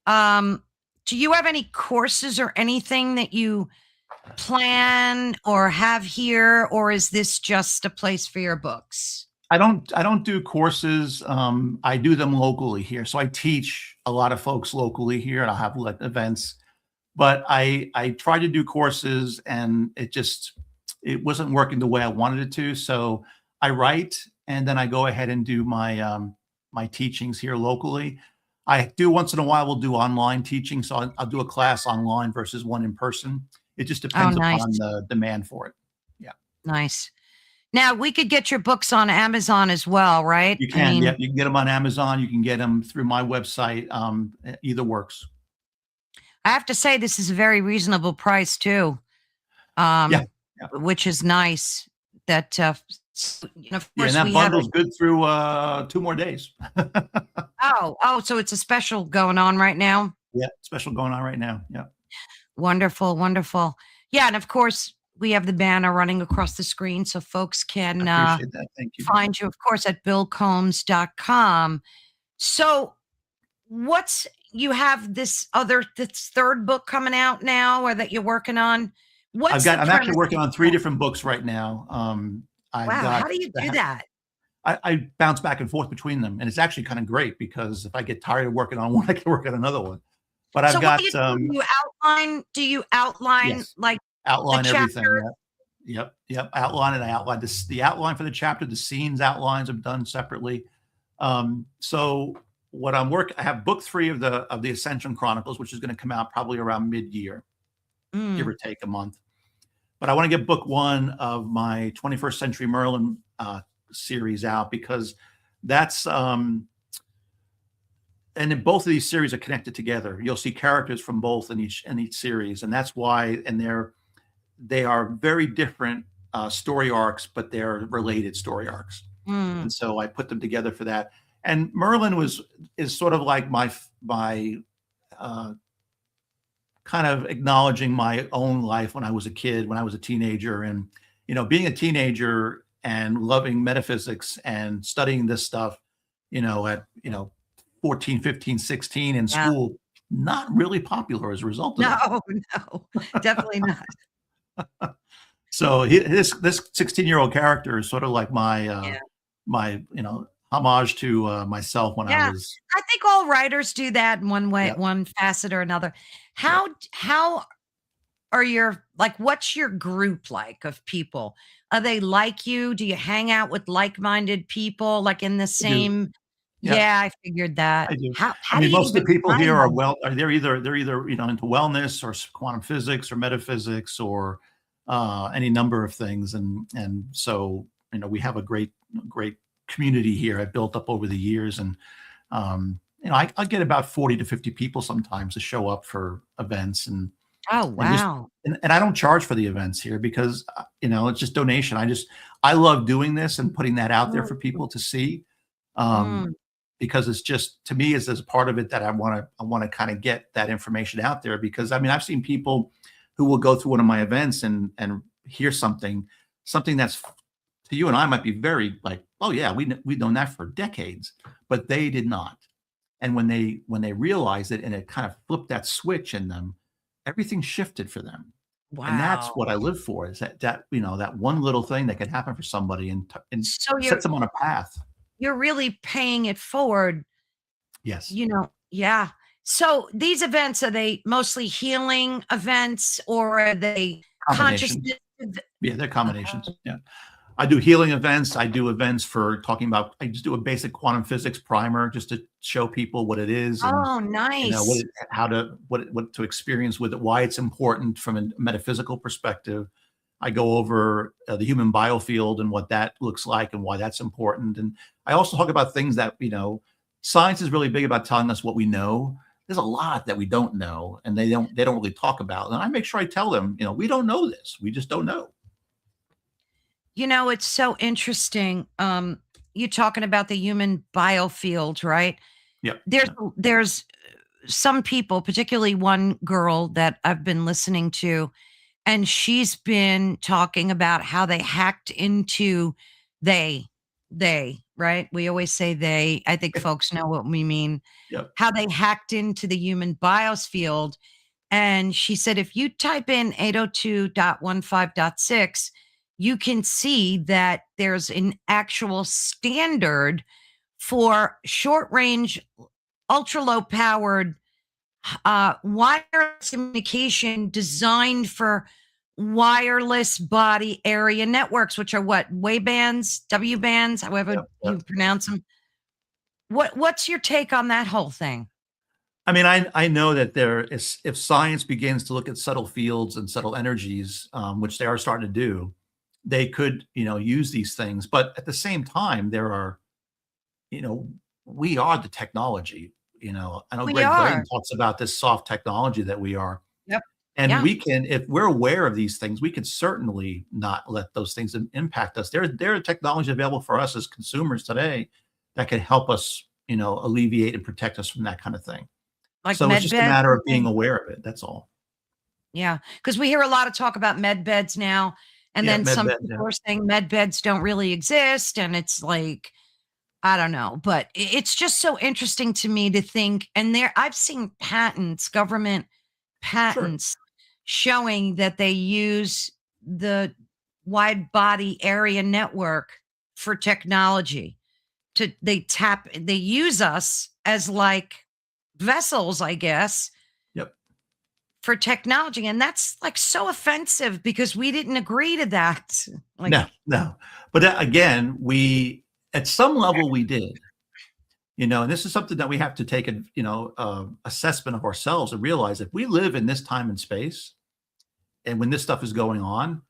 Speaker 1: Um, do you have any courses or anything that you plan or have here, or is this just a place for your books?
Speaker 2: I don't do courses. I do them locally here. So I teach a lot of folks locally here, and I'll have like events. But I tried to do courses, and it wasn't working the way I wanted it to. So I write, and then I go ahead and do my teachings here locally. I do once in a while. We'll do online teaching, so I'll do a class online versus one in person. It just
Speaker 1: Oh,
Speaker 2: depends
Speaker 1: nice.
Speaker 2: upon the demand for it. Yeah.
Speaker 1: Nice. Now we could get your books on Amazon as well, right?
Speaker 2: You
Speaker 1: I
Speaker 2: can, yeah,
Speaker 1: mean,
Speaker 2: you can get them on Amazon. You can get them through my website. Either works.
Speaker 1: I have to say this is a very reasonable price too.
Speaker 2: Yeah,
Speaker 1: Um,
Speaker 2: yeah,
Speaker 1: which is nice that of
Speaker 2: yeah. And
Speaker 1: course
Speaker 2: that
Speaker 1: we have
Speaker 2: bundle's good through 2 more days.
Speaker 1: so it's a special going on right now.
Speaker 2: Yeah, special going on right now. Yeah,
Speaker 1: Wonderful, wonderful. Yeah, and of course we have the banner running across the screen so folks
Speaker 2: I
Speaker 1: can
Speaker 2: appreciate that. Thank you.
Speaker 1: find you, of course, at billcombs.com. So what's you have this third book coming out now or that you're working on? What's the
Speaker 2: I'm actually
Speaker 1: premise
Speaker 2: working
Speaker 1: of
Speaker 2: on
Speaker 1: the
Speaker 2: three
Speaker 1: book?
Speaker 2: different books right now. I've
Speaker 1: Wow, how
Speaker 2: got
Speaker 1: do you do that?
Speaker 2: I bounce back and forth between them, and it's actually kind of great because if I get tired of working on one, I can work on another one. But I've
Speaker 1: So what do
Speaker 2: got
Speaker 1: you do? Do you outline
Speaker 2: yes,
Speaker 1: like a
Speaker 2: outline everything.
Speaker 1: chapter?
Speaker 2: Yep. Outline it. I outline this, the outline for the chapter, the scenes outlines are done separately. So what I have book 3 of the Ascension Chronicles, which is going to come out probably around mid-year, give
Speaker 1: Mm,
Speaker 2: or take a month. But I want to get book 1 of my 21st Century Merlin series out because that's and then both of these series are connected together. You'll see characters from both in each series, and that's why. And they are very different story arcs, but they're related story arcs.
Speaker 1: mm.
Speaker 2: And so I put them together for that. And Merlin is sort of like my uh, kind of acknowledging my own life when I was a kid, when I was a teenager, and being a teenager and loving metaphysics and studying this stuff, at 14, 15, 16 in
Speaker 1: Yeah.
Speaker 2: school, not really popular as a result of that.
Speaker 1: No, no, definitely not.
Speaker 2: So this 16-year-old character is sort of like
Speaker 1: Yeah.
Speaker 2: my homage to myself when I
Speaker 1: Yeah.
Speaker 2: was.
Speaker 1: I think all writers do that in one way,
Speaker 2: Yeah,
Speaker 1: one facet or another.
Speaker 2: yeah.
Speaker 1: How are what's your group like of people? Are they like you? Do you hang out with like-minded people, like in the
Speaker 2: I do.
Speaker 1: same
Speaker 2: Yeah,
Speaker 1: Yeah, I figured that.
Speaker 2: I do.
Speaker 1: How
Speaker 2: I
Speaker 1: do
Speaker 2: mean,
Speaker 1: you
Speaker 2: most of
Speaker 1: even
Speaker 2: the people here
Speaker 1: find
Speaker 2: are
Speaker 1: them?
Speaker 2: they're either into wellness or quantum physics or metaphysics or any number of things, and so we have a great community here I've built up over the years, and I get about 40 to 50 people sometimes to show up for events,
Speaker 1: Oh,
Speaker 2: and just
Speaker 1: wow.
Speaker 2: and I don't charge for the events here because it's just donation. I love doing this and putting that out there
Speaker 1: Mm,
Speaker 2: for people to see. Um,
Speaker 1: mm.
Speaker 2: because it's just, to me, is as part of it that I want to kind of get that information out there, because I mean I've seen people who will go through one of my events and hear something that's to you and I might be very like, oh yeah, we've known that for decades, but they did not. And when they realized it and it kind of flipped that switch in them, everything shifted for them. And that's
Speaker 1: Wow.
Speaker 2: what I live for, is that one little thing that can happen for somebody and
Speaker 1: So
Speaker 2: sets them on a path.
Speaker 1: you're really paying it forward,
Speaker 2: Yes.
Speaker 1: yeah. So these events, are they mostly healing events or are they
Speaker 2: Combinations.
Speaker 1: consciousness?
Speaker 2: Yeah, they're combinations.
Speaker 1: Uh,
Speaker 2: Yeah. I do healing events. I do events for talking about, I just do a basic quantum physics primer just to show people what it is, and
Speaker 1: Oh,
Speaker 2: what
Speaker 1: nice.
Speaker 2: it, how to what to experience with it, why it's important from a metaphysical perspective. I go over the human biofield and what that looks like and why that's important. And I also talk about things that, science is really big about telling us what we know. There's a lot that we don't know, and they don't really talk about. And I make sure I tell them, we don't know this. We just don't know.
Speaker 1: It's so interesting. You talking about the human biofield, right?
Speaker 2: Yep.
Speaker 1: There's some people, particularly one girl that I've been listening to, and she's been talking about how they hacked into they right, we always say they, I think folks know what we mean,
Speaker 2: Yep.
Speaker 1: how they hacked into the human bios field. And she said if you type in 802.15.6, you can see that there's an actual standard for short range, ultra low powered wireless communication designed for wireless body area networks, which are what, wavebands, W bands, however
Speaker 2: Yep.
Speaker 1: you
Speaker 2: Yep.
Speaker 1: pronounce them. What's your take on that whole thing?
Speaker 2: I mean, I know that there is, if science begins to look at subtle fields and subtle energies, which they are starting to do, they could, use these things. But at the same time, there are, you know, we are the technology. I know
Speaker 1: We
Speaker 2: Greg Braden
Speaker 1: are.
Speaker 2: talks about this soft technology that we are.
Speaker 1: Yep.
Speaker 2: And
Speaker 1: Yeah.
Speaker 2: we can, if we're aware of these things, we can certainly not let those things impact us. There are technology available for us as consumers today that can help us, alleviate and protect us from that kind of thing.
Speaker 1: Like
Speaker 2: So it's
Speaker 1: med
Speaker 2: just a
Speaker 1: beds
Speaker 2: matter
Speaker 1: and
Speaker 2: of being
Speaker 1: things.
Speaker 2: aware of it. That's all.
Speaker 1: Yeah. Because we hear a lot of talk about med beds now. And
Speaker 2: Yeah,
Speaker 1: then some
Speaker 2: medbed. Yeah,
Speaker 1: people are saying med beds don't really exist. And it's like, I don't know, but it's just so interesting to me to think. And there, I've seen patents, government
Speaker 2: sure.
Speaker 1: patents showing that they use the wide body area network for technology to, they use us as like vessels, I guess,
Speaker 2: Yep.
Speaker 1: for technology. And that's like so offensive because we didn't agree to that. Like,
Speaker 2: No, no. But again, at some level, we did. And this is something that we have to take a assessment of ourselves and realize if we live in this time and space, and when this stuff is going on,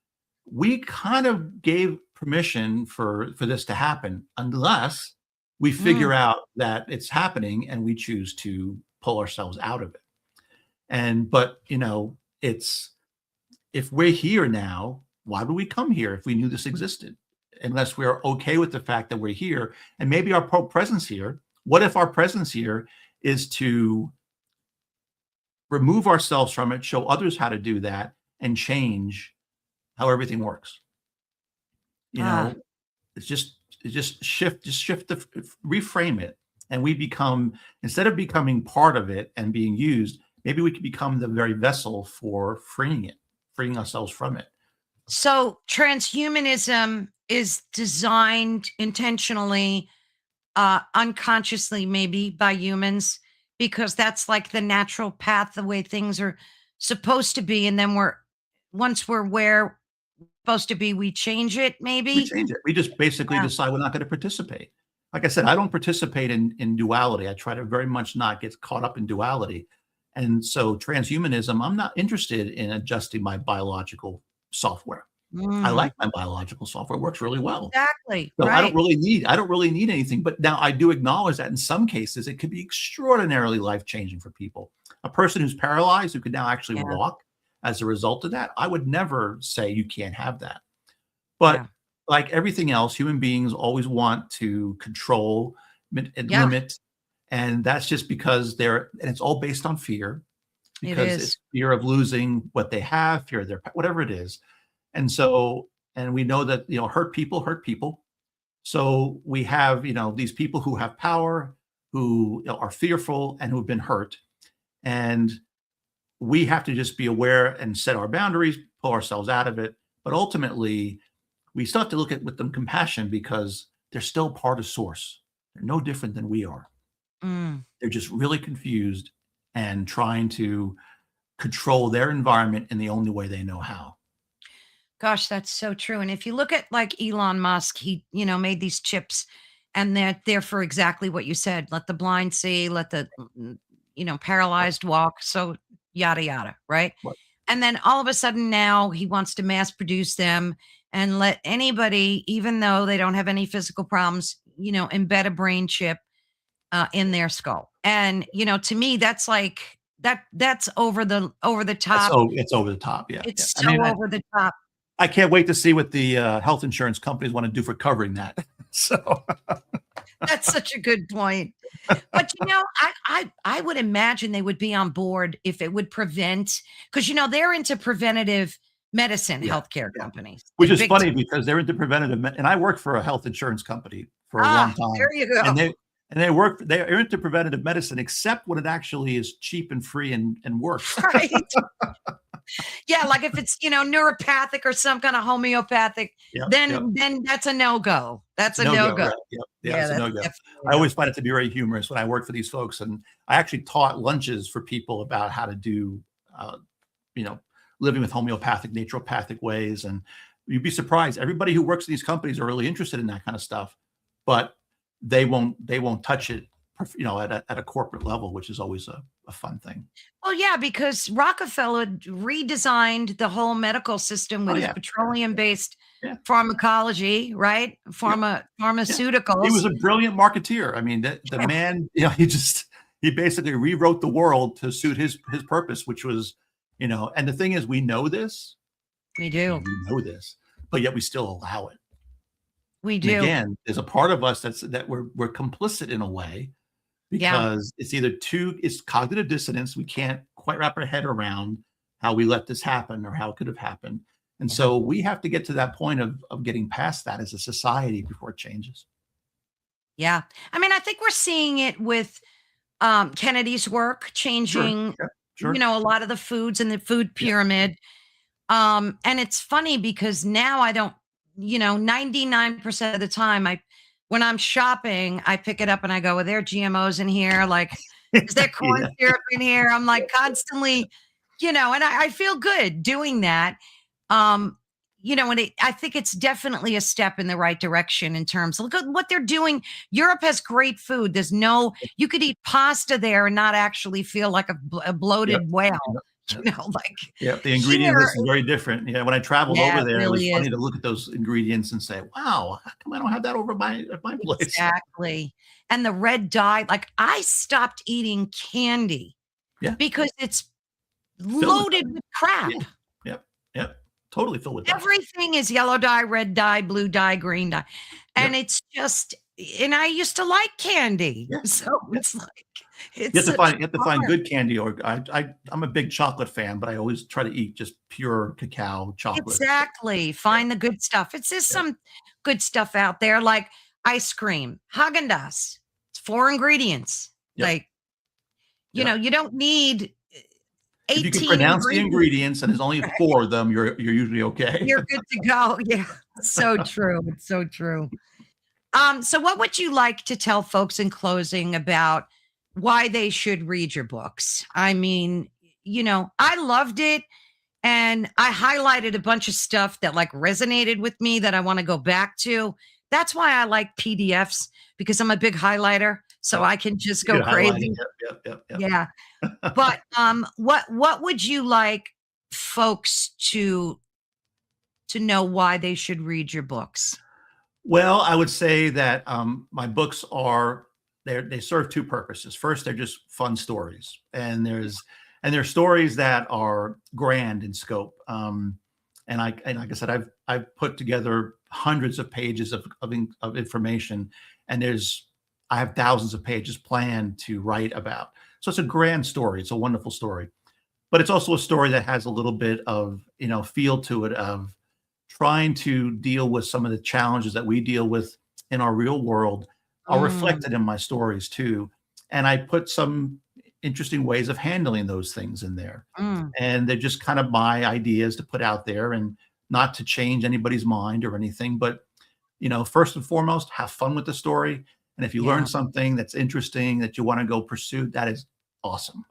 Speaker 2: we kind of gave permission for this to happen, unless we
Speaker 1: mm,
Speaker 2: figure out that it's happening and we choose to pull ourselves out of it. But it's, if we're here now, why would we come here if we knew this existed? Unless we're okay with the fact that we're here, and maybe our presence here. What if our presence here is to remove ourselves from it, show others how to do that, and change how everything works? You
Speaker 1: ah,
Speaker 2: know, just shift reframe it, and we become, instead of becoming part of it and being used, maybe we could become the very vessel for freeing ourselves from it.
Speaker 1: so transhumanism is designed intentionally, unconsciously, maybe by humans, because that's like the natural path, the way things are supposed to be. And then once we're where we're supposed to be, we change it,
Speaker 2: We
Speaker 1: maybe.
Speaker 2: change it. We just basically
Speaker 1: Yeah.
Speaker 2: decide we're not going to participate. Like I said, I don't participate in duality. I try to very much not get caught up in duality. And so transhumanism, I'm not interested in adjusting my biological software. I
Speaker 1: Mm,
Speaker 2: like my biological software. It works really well.
Speaker 1: exactly.
Speaker 2: So
Speaker 1: Right.
Speaker 2: I don't really need anything. But now I do acknowledge that in some cases it could be extraordinarily life-changing for people. A person who's paralyzed who could now actually
Speaker 1: Yeah.
Speaker 2: walk as a result of that, I would never say you can't have that.
Speaker 1: Yeah.
Speaker 2: But like everything else, human beings always want to control and
Speaker 1: Yeah.
Speaker 2: limit. And that's just because and it's all based on fear,
Speaker 1: It
Speaker 2: because
Speaker 1: is.
Speaker 2: it's fear of losing what they have, fear of their whatever it is. And so, and we know that, hurt people hurt people. So we have, these people who have power, who are fearful and who've been hurt. And we have to just be aware and set our boundaries, pull ourselves out of it. But ultimately, we still have to look at with them compassion, because they're still part of source. They're no different than we are.
Speaker 1: Mm.
Speaker 2: They're just really confused and trying to control their environment in the only way they know how.
Speaker 1: Gosh, that's so true. And if you look at like Elon Musk, he, made these chips and they're there for exactly what you said. Let the blind see, let the,
Speaker 2: Right.
Speaker 1: paralyzed walk. So yada, yada. Right.
Speaker 2: Right.
Speaker 1: And then all of a sudden now he wants to mass produce them and let anybody, even though they don't have any physical problems, embed a brain chip in their skull. And, to me, that's like, that's over the top.
Speaker 2: It's over the top. Yeah. Yeah.
Speaker 1: It's
Speaker 2: I
Speaker 1: so
Speaker 2: mean,
Speaker 1: over the top.
Speaker 2: I can't wait to see what the health insurance companies want to do for covering that. So,
Speaker 1: That's such a good point. But, I would imagine they would be on board if it would prevent, because they're into preventative medicine,
Speaker 2: Yeah,
Speaker 1: healthcare
Speaker 2: yeah.
Speaker 1: companies.
Speaker 2: Which
Speaker 1: Like
Speaker 2: is
Speaker 1: big
Speaker 2: funny
Speaker 1: time.
Speaker 2: because they're into and I worked for a health insurance company for a long time,
Speaker 1: There you go.
Speaker 2: and they're into preventative medicine, except when it actually is cheap and free and works.
Speaker 1: Right. Yeah, like if it's, neuropathic or some kind of homeopathic,
Speaker 2: Yep, yep.
Speaker 1: then that's a no-go. That's
Speaker 2: It's a
Speaker 1: a
Speaker 2: no-go,
Speaker 1: no-go.
Speaker 2: right? Yep, yeah,
Speaker 1: Yeah,
Speaker 2: it's a
Speaker 1: that's
Speaker 2: no-go.
Speaker 1: definitely
Speaker 2: I
Speaker 1: a
Speaker 2: always
Speaker 1: no-go.
Speaker 2: find it to be very humorous when I work for these folks, and I actually taught lunches for people about how to do, uh, you know, living with homeopathic, naturopathic ways, and you'd be surprised. Everybody who works in these companies are really interested in that kind of stuff, but they won't touch it, at a corporate level, which is always a fun thing.
Speaker 1: Well, yeah, because Rockefeller redesigned the whole medical system
Speaker 2: Oh
Speaker 1: with his
Speaker 2: yeah,
Speaker 1: petroleum-based
Speaker 2: yeah,
Speaker 1: pharmacology, right?
Speaker 2: yep, yeah. He
Speaker 1: Pharmaceuticals.
Speaker 2: was a brilliant marketeer. I mean, the
Speaker 1: Yeah,
Speaker 2: man, he basically rewrote the world to suit his purpose, which was, and the thing is, we know this,
Speaker 1: we do.
Speaker 2: we know this, but yet we still allow it.
Speaker 1: We
Speaker 2: And
Speaker 1: do.
Speaker 2: again, there's a part of us that we're complicit in a way
Speaker 1: Yeah.
Speaker 2: because it's cognitive dissonance. We can't quite wrap our head around how we let this happen or how it could have happened. And
Speaker 1: Yeah.
Speaker 2: so we have to get to that point of getting past that as a society before it changes.
Speaker 1: Yeah. I mean, I think we're seeing it with Kennedy's work
Speaker 2: Sure.
Speaker 1: changing,
Speaker 2: Yeah, sure.
Speaker 1: a lot of the foods in the food
Speaker 2: Yeah.
Speaker 1: pyramid. And it's funny because now I don't, 99% of the time when I'm shopping, I pick it up and I go, are there GMOs in here? Like, is there corn
Speaker 2: Yeah.
Speaker 1: syrup in here? I'm like constantly, and I feel good doing that. Um, and I think it's definitely a step in the right direction in terms of look at what they're doing. Europe has great food. You could eat pasta there and not actually feel like a
Speaker 2: Yep.
Speaker 1: bloated whale,
Speaker 2: Yep. Yep.
Speaker 1: like
Speaker 2: Yeah, the ingredient
Speaker 1: here.
Speaker 2: list is very different. Yeah, when I traveled
Speaker 1: Yeah,
Speaker 2: over
Speaker 1: it
Speaker 2: there, it was
Speaker 1: really is.
Speaker 2: funny to look at those ingredients and say, "Wow, how come I don't have that over at my place?"
Speaker 1: Exactly. And the red dye, like I stopped eating candy
Speaker 2: Yeah,
Speaker 1: because it's
Speaker 2: filled with
Speaker 1: loaded
Speaker 2: that.
Speaker 1: with crap.
Speaker 2: Yeah, yep, yep, totally filled with that.
Speaker 1: Everything is yellow dye, red dye, blue dye, green dye. And
Speaker 2: Yep,
Speaker 1: it's just, and I used to like candy.
Speaker 2: yeah,
Speaker 1: So
Speaker 2: yeah.
Speaker 1: it's like, it's such
Speaker 2: You have to find
Speaker 1: a bummer.
Speaker 2: good candy, or I'm a big chocolate fan, but I always try to eat just pure cacao chocolate.
Speaker 1: Exactly.
Speaker 2: Yeah,
Speaker 1: Find the good stuff. It's just
Speaker 2: yeah,
Speaker 1: some good stuff out there, like ice cream, Haagen-Dazs. It's 4 ingredients.
Speaker 2: yep,
Speaker 1: Like,
Speaker 2: yep.
Speaker 1: you don't need
Speaker 2: If you can
Speaker 1: 18
Speaker 2: pronounce the
Speaker 1: ingredients.
Speaker 2: ingredients and there's only 4 of them, you're usually okay.
Speaker 1: You're good to go. Yeah. So true. It's so true. So what would you like to tell folks in closing about why they should read your books? I mean, I loved it and I highlighted a bunch of stuff that like resonated with me that I want to go back to. That's why I like PDFs because I'm a big highlighter, so
Speaker 2: Yep.
Speaker 1: I can just go
Speaker 2: Good highlighting.
Speaker 1: crazy.
Speaker 2: Yep.
Speaker 1: Yeah. But what would you like folks to know why they should read your books?
Speaker 2: Well, I would say that my books they serve two purposes. First, they're just fun stories, and there's stories that are grand in scope. And like I said, I've put together hundreds of pages of information, and I have thousands of pages planned to write about. So it's a grand story. It's a wonderful story, but it's also a story that has a little bit of feel to it of trying to deal with some of the challenges that we deal with in our real world are
Speaker 1: Mm,
Speaker 2: reflected in my stories too. And I put some interesting ways of handling those things in there.
Speaker 1: mm,
Speaker 2: And they're just kind of my ideas to put out there and not to change anybody's mind or anything. But, first and foremost, have fun with the story. And if you learn
Speaker 1: yeah.
Speaker 2: something that's interesting that you want to go pursue, that is awesome.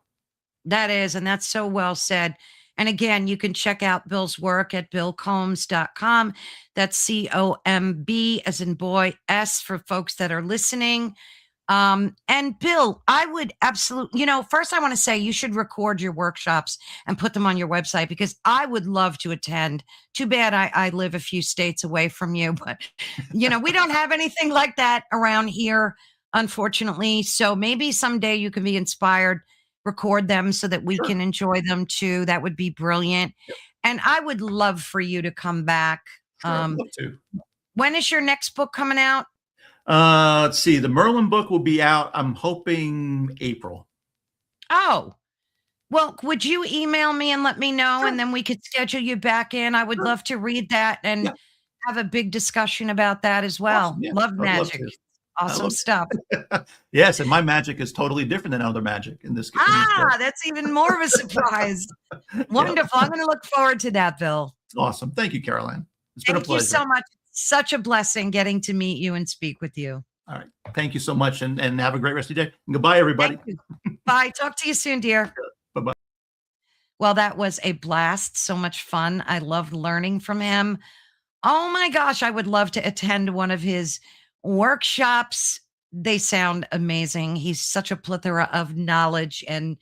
Speaker 1: That is, and that's so well said. And again, you can check out Bill's work at billcombs.com. That's COMB as in boy, S for folks that are listening. And Bill, I would absolutely, first I want to say you should record your workshops and put them on your website because I would love to attend. Too bad I live a few states away from you, but we don't have anything like that around here, unfortunately. So maybe someday you can be inspired, record them so that we
Speaker 2: Sure.
Speaker 1: can enjoy them too. That would be brilliant.
Speaker 2: Yep.
Speaker 1: And I would love for you to come back.
Speaker 2: Sure. I'd love to.
Speaker 1: When is your next book coming out?
Speaker 2: Let's see. The Merlin book will be out, I'm hoping April.
Speaker 1: Oh, Well, would you email me and let me know,
Speaker 2: Sure.
Speaker 1: and then we could schedule you back in? I would
Speaker 2: Sure.
Speaker 1: love to read that and
Speaker 2: Yeah.
Speaker 1: have a big discussion about that as
Speaker 2: Awesome.
Speaker 1: well.
Speaker 2: Yeah.
Speaker 1: Love
Speaker 2: I would love
Speaker 1: magic.
Speaker 2: to. I
Speaker 1: Awesome
Speaker 2: love
Speaker 1: stuff.
Speaker 2: Yes, and my magic is totally different than other magic in this book.
Speaker 1: That's even more of a surprise.
Speaker 2: Yeah.
Speaker 1: Wonderful. I'm gonna look forward to that, Bill.
Speaker 2: Awesome. Thank you, Caroline. It's been a
Speaker 1: Thank you
Speaker 2: pleasure.
Speaker 1: so much. Such a blessing getting to meet you and speak with you.
Speaker 2: All right. Thank you so much, and have a great rest of your day. And goodbye, everybody.
Speaker 1: Thank you. Bye. Talk to you soon, dear.
Speaker 2: Bye-bye.
Speaker 1: Well, that was a blast. So much fun. I loved learning from him. Oh my gosh, I would love to attend one of his workshops. They sound amazing. He's such a plethora of knowledge and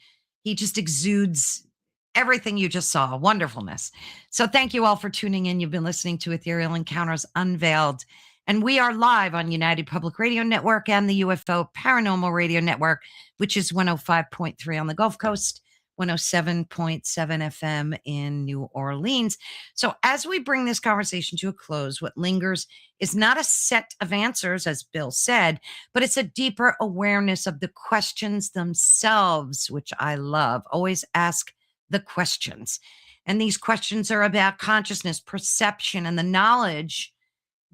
Speaker 1: he just exudes everything you just saw wonderfulness. So, thank you all for tuning in. You've been listening to Ethereal Encounters Unveiled, and we are live on United Public Radio Network and the UFO Paranormal Radio Network, which is 105.3 on the Gulf Coast, 107.7 FM in New Orleans. So, as we bring this conversation to a close, what lingers is not a set of answers, as Bill said, but it's a deeper awareness of the questions themselves, which I love. Always ask the questions. And these questions are about consciousness, perception, and the knowledge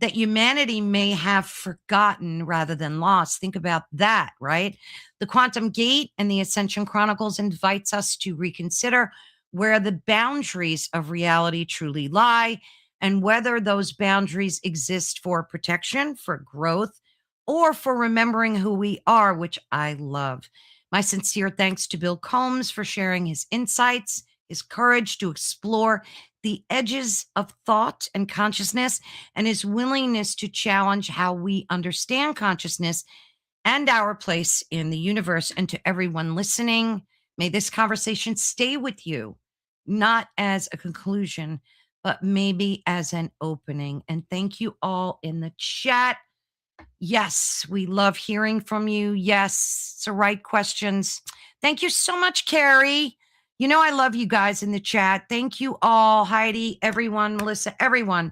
Speaker 1: that humanity may have forgotten rather than lost. Think about that, right? The Quantum Gate and the Ascension Chronicles invites us to reconsider where the boundaries of reality truly lie and whether those boundaries exist for protection, for growth, or for remembering who we are, which I love. My sincere thanks to Bill Combs for sharing his insights, his courage to explore the edges of thought and consciousness, and his willingness to challenge how we understand consciousness and our place in the universe. And to everyone listening, may this conversation stay with you, not as a conclusion, but maybe as an opening. And thank you all in the chat. Yes, we love hearing from you. Yes, it's the right questions. Thank you so much, Carrie. You know, I love you guys in the chat. Thank you all, Heidi, everyone, Melissa, everyone.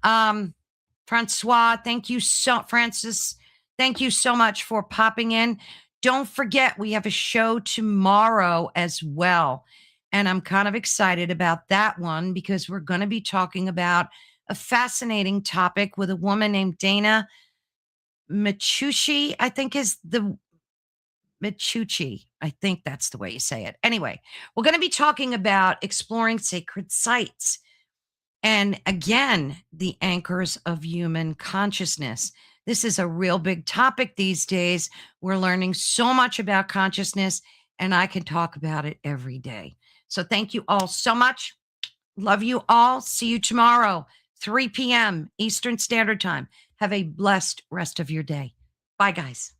Speaker 1: Francois, thank you so, Francis, thank you so much for popping in. Don't forget, we have a show tomorrow as well. And I'm kind of excited about that one because we're going to be talking about a fascinating topic with a woman named Dana Machuchi, I think is the Michuchi. I think that's the way you say it. Anyway, we're going to be talking about exploring sacred sites. And again, the anchors of human consciousness. This is a real big topic these days. We're learning so much about consciousness, and I can talk about it every day. So thank you all so much. Love you all. See you tomorrow, 3 p.m. Eastern Standard Time. Have a blessed rest of your day. Bye, guys.